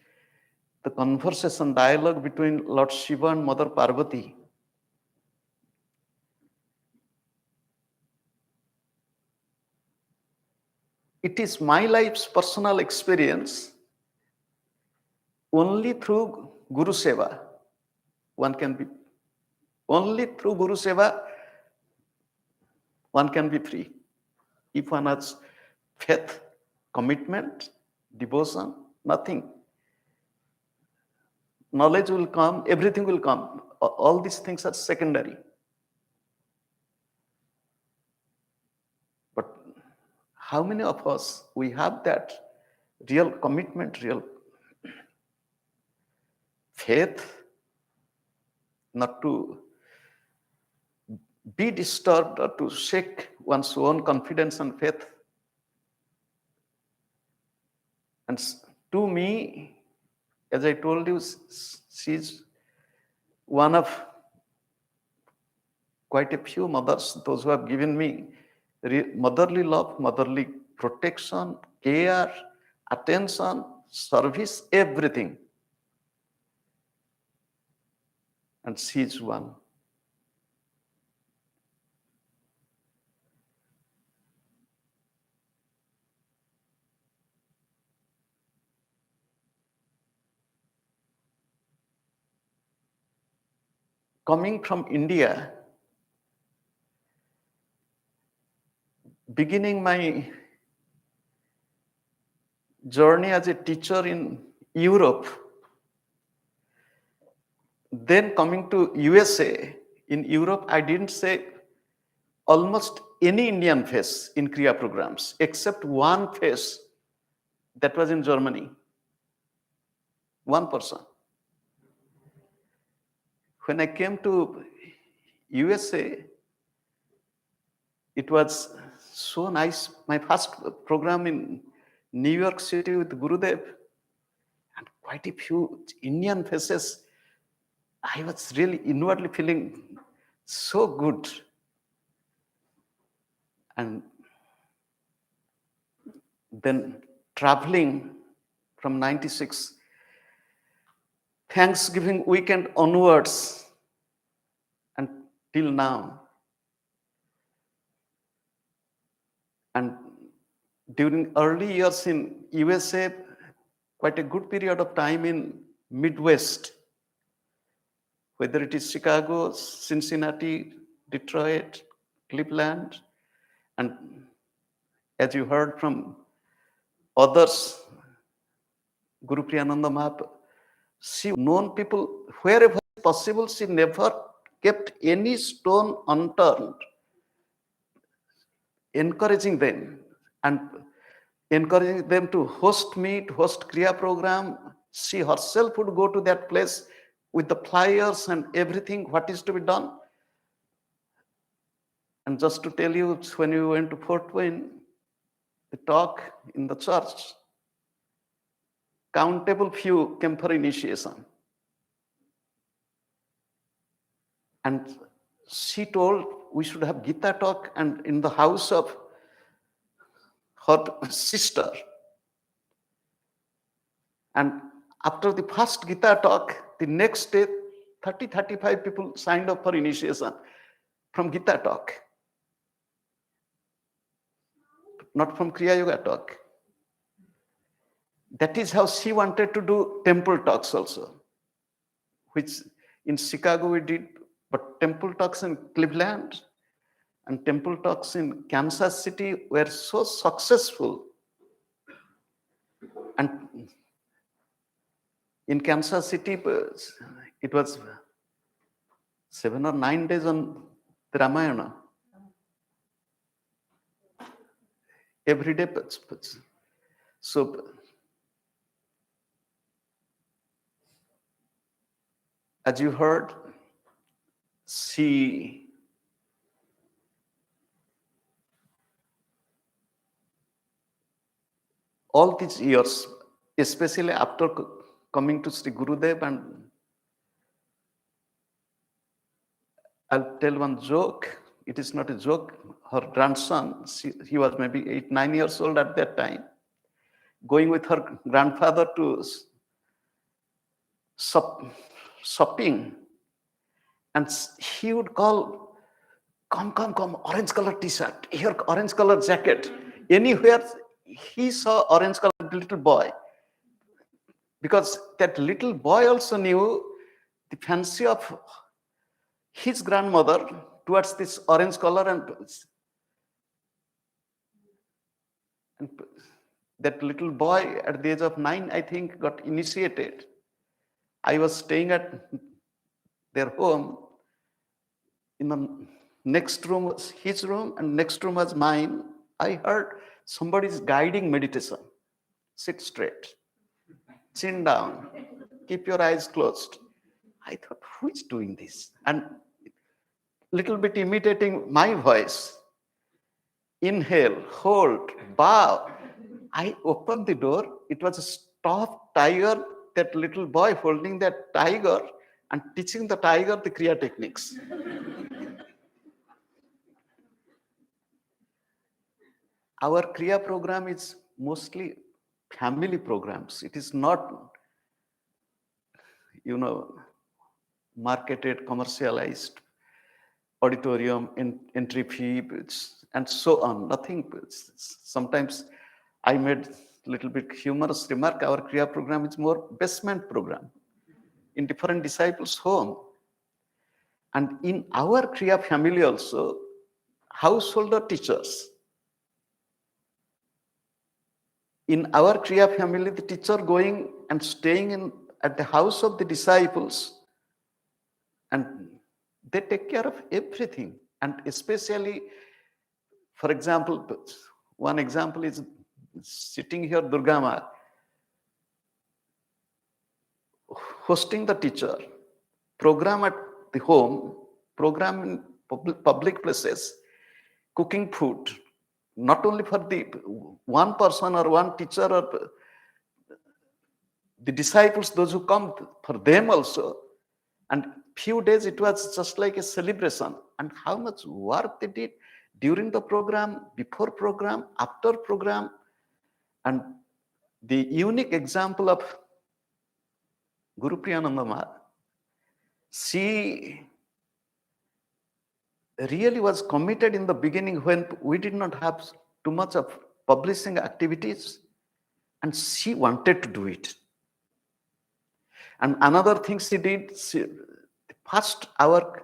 the conversation, dialogue between Lord Shiva and Mother Parvati. It is my life's personal experience. Only through Guru Seva, only through Guru Seva, one can be free. If one has faith, commitment, devotion, nothing. Knowledge will come, everything will come. All these things are secondary. But how many of us, we have that real commitment, real faith, not to be disturbed or to shake one's own confidence and faith. And to me, as I told you, she's one of quite a few mothers, those who have given me motherly love, motherly protection, care, attention, service, everything. And she's one. Coming from India, beginning my journey as a teacher in Europe, then coming to USA. In Europe, I didn't say almost any Indian face in Kriya programs, except one face that was in Germany. One person. When I came to USA, it was so nice. My first program in New York City with Gurudev, and quite a few Indian faces. I was really inwardly feeling so good. And then traveling from 96, Thanksgiving weekend onwards until now. And during early years in USA, quite a good period of time in Midwest, whether it is Chicago, Cincinnati, Detroit, Cleveland, and as you heard from others, Gurupriyanandaji, she known people wherever possible. She never kept any stone unturned, encouraging them and encouraging them to host me, to host Kriya program. She herself would go to that place with the flyers and everything, what is to be done. And just to tell you, when we went to Fort Wayne, the talk in the church, countable few came for initiation. And she told we should have Gita talk and in the house of her sister. And after the first Gita talk, the next day, 35 people signed up for initiation from Gita talk, not from Kriya Yoga talk. That is how she wanted to do temple talks also, which in Chicago we did, but temple talks in Cleveland and temple talks in Kansas City were so successful. And in Kansas City, it was 7 or 9 days on the Ramayana. Every day. So as you heard, she all these years, especially after coming to Sri Gurudev, and I'll tell one joke. It is not a joke. Her grandson, he was maybe 8-9 years old at that time, going with her grandfather to shopping, and he would call, come, orange color t-shirt, here, orange color jacket. Anywhere he saw orange colored little boy, because that little boy also knew the fancy of his grandmother towards this orange color, and that little boy at the age of 9, I think, got initiated. I was staying at their home. In the next room was his room and next room was mine. I heard somebody's guiding meditation. Sit straight, chin down, keep your eyes closed. I thought, who is doing this? And little bit imitating my voice. Inhale, hold, bow. I opened the door. It was a stuffed tiger, that little boy holding that tiger and teaching the tiger the Kriya techniques. Our Kriya program is mostly family programs. It is not, marketed, commercialized, auditorium, entry fee, and so on. Nothing. Sometimes I made a little bit humorous remark. Our Kriya program is more basement program in different disciples' home. And in our Kriya family also, householder teachers. In our Kriya family, the teacher going and staying at the house of the disciples, and they take care of everything. And especially, for example, one example is sitting here, Durga Ma, hosting the teacher, program at the home, program in public places, cooking food, not only for the one person or one teacher or the disciples, those who come, for them also. And few days it was just like a celebration. And how much work they did during the program, before program, after program. And the unique example of Gurupriyanandaji, she really was committed in the beginning when we did not have too much of publishing activities, and she wanted to do it. And another thing she did, first our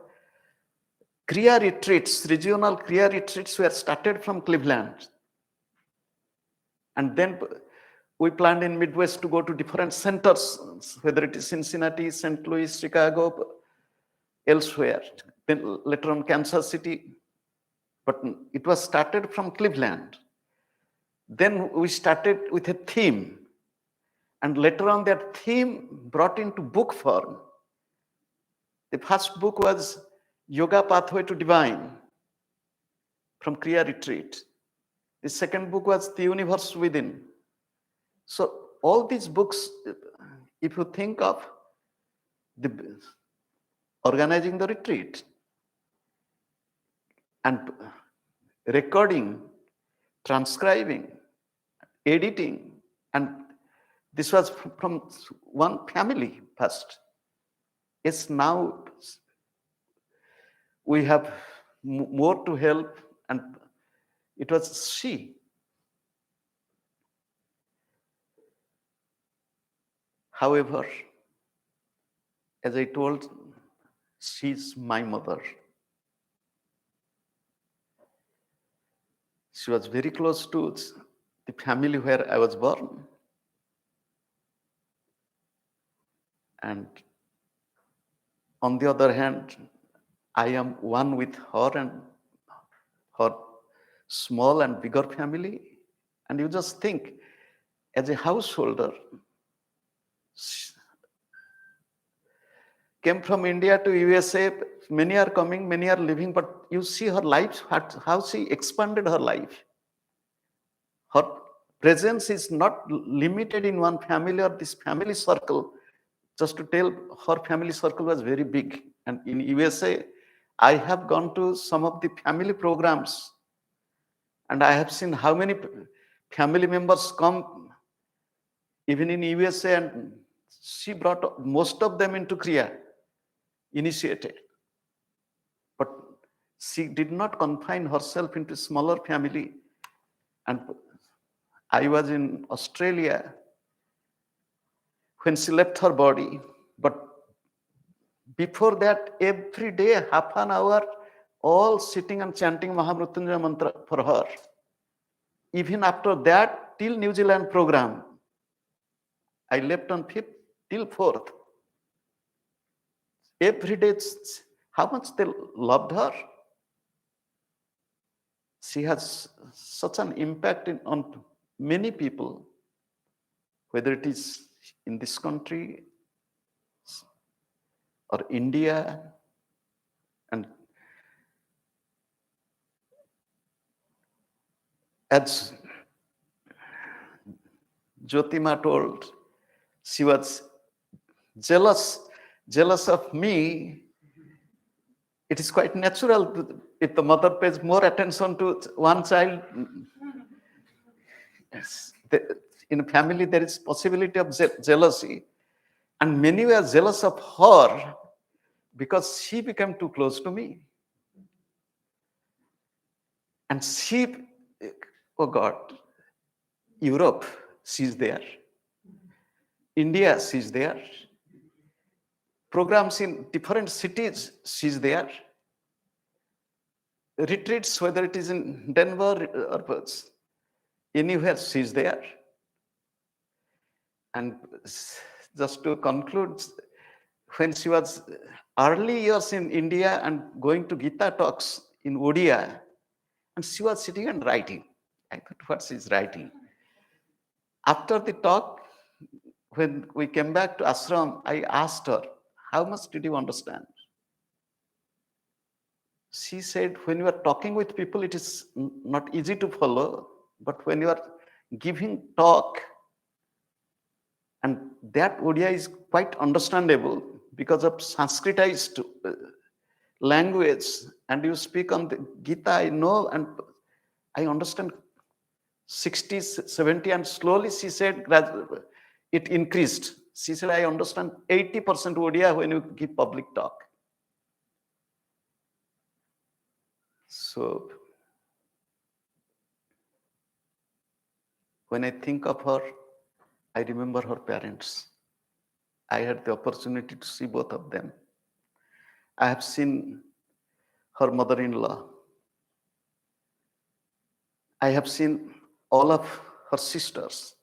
Kriya retreats, regional Kriya retreats were started from Cleveland. And then we planned in Midwest to go to different centers, whether it is Cincinnati, St. Louis, Chicago, elsewhere. Then later on Kansas City, but it was started from Cleveland. Then we started with a theme, and later on that theme brought into book form. The first book was Yoga Pathway to Divine from Kriya Retreat. The second book was The Universe Within. So all these books, if you think of the organizing the retreat, and recording, transcribing, editing, and this was from one family first. Yes, now we have more to help, and it was she. However, as I told, she's my mother. She was very close to the family where I was born. And on the other hand, I am one with her and her small and bigger family. And you just think, as a householder, she came from India to USA, many are coming, many are living, but you see her life, how she expanded her life. Her presence is not limited in one family or this family circle. Just to tell, her family circle was very big. And in USA, I have gone to some of the family programs, and I have seen how many family members come even in USA, and she brought most of them into Kriya, initiated. But she did not confine herself into smaller family. And I was in Australia when she left her body, but before that, every day, half an hour, all sitting and chanting Mahamrutyunjaya mantra for her. Even after that, till New Zealand program, I left on 5th till 4th. Every day, how much they loved her. She has such an impact on many people, whether it is in this country or India. And as Jyotima told, she was jealous of me. It is quite natural if the mother pays more attention to one child. Yes. In a family, there is possibility of jealousy. And many were jealous of her because she became too close to me. And she, oh God, Europe, she's there. India, she's there. Programs in different cities, she's there. Retreats, whether it is in Denver or anywhere, she's there. And just to conclude, when she was early years in India and going to Gita talks in Odia, and she was sitting and writing. I thought, what she's writing? After the talk, when we came back to ashram, I asked her, how much did you understand? She said, when you are talking with people, it is not easy to follow, but when you are giving talk, and that Odia is quite understandable because of Sanskritized language, and you speak on the Gita, I know, and I understand 60, 70, and slowly she said, it increased. She said, I understand 80% Odia when you give public talk. So, when I think of her, I remember her parents. I had the opportunity to see both of them. I have seen her mother-in-law. I have seen all of her sisters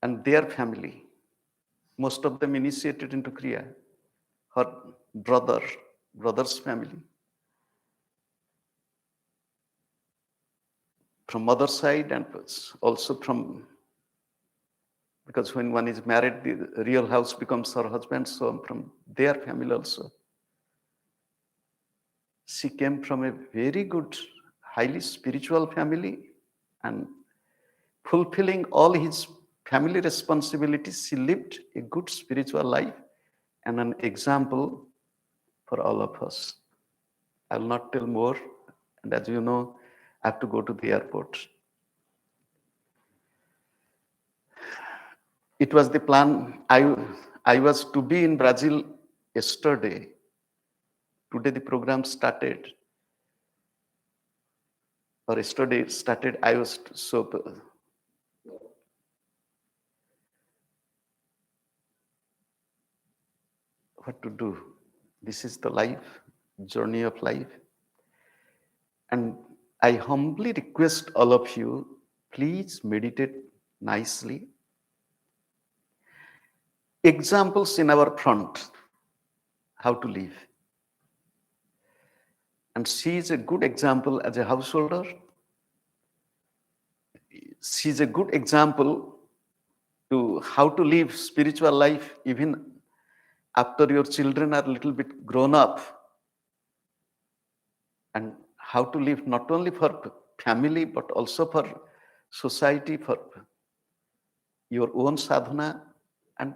and their family. Most of them initiated into Kriya. Her brother's family. From mother's side and also from, because when one is married, the real house becomes her husband, so from their family also. She came from a very good, highly spiritual family, and fulfilling all his family responsibilities, she lived a good spiritual life and an example for all of us. I will not tell more. And as you know, I have to go to the airport. It was the plan. I was to be in Brazil yesterday. Today the program started. Or yesterday it started. I was so what to do? This is the life, journey of life. And I humbly request all of you, please meditate nicely. Examples in our front, how to live. And she is a good example as a householder. She is a good example to how to live spiritual life even after your children are a little bit grown up. And how to live not only for family, but also for society, for your own sadhana, and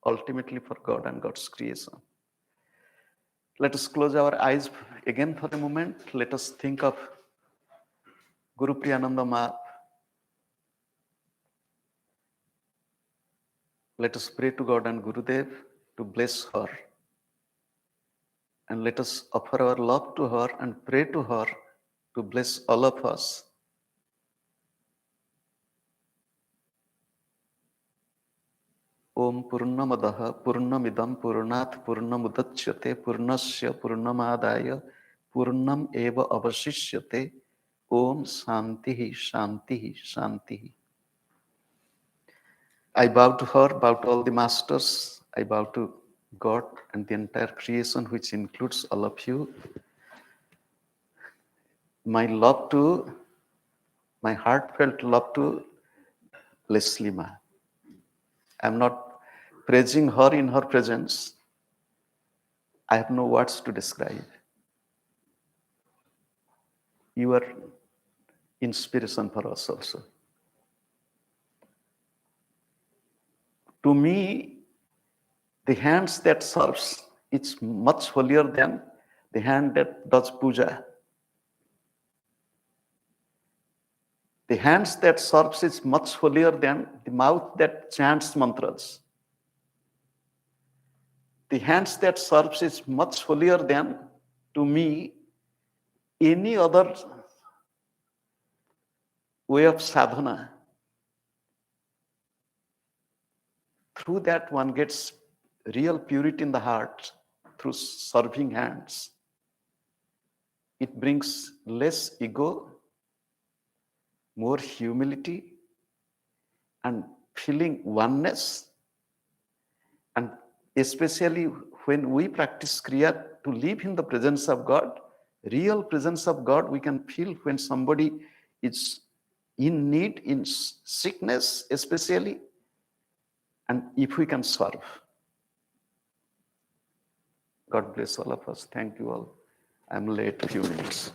ultimately for God and God's creation. Let us close our eyes again for a moment. Let us think of Gurupriyanandaji. Let us pray to God and Gurudev to bless her. And let us offer our love to her and pray to her to bless all of us. Om Purnamadaha Purnamidam Purnat Purnamudachyate Purnasya Purnamadaya Purnam Eva Avashishyate. Om Shantihi Shantihi Shantihi. I bow to her, bow to all the masters. I bow to God and the entire creation, which includes all of you. My love to, my heartfelt love to Leslie Ma. I'm not praising her in her presence. I have no words to describe. You are inspiration for us also. To me, the hands that serves, it's much holier than the hand that does puja. The hands that serves is much holier than the mouth that chants mantras. The hands that serves is much holier than, to me, any other way of sadhana. Through that one gets real purity in the heart through serving hands. It brings less ego, more humility, and feeling oneness. And especially when we practice Kriya to live in the presence of God, real presence of God, we can feel when somebody is in need, in sickness especially, and if we can serve. God bless all of us. Thank you all. I'm late a few minutes.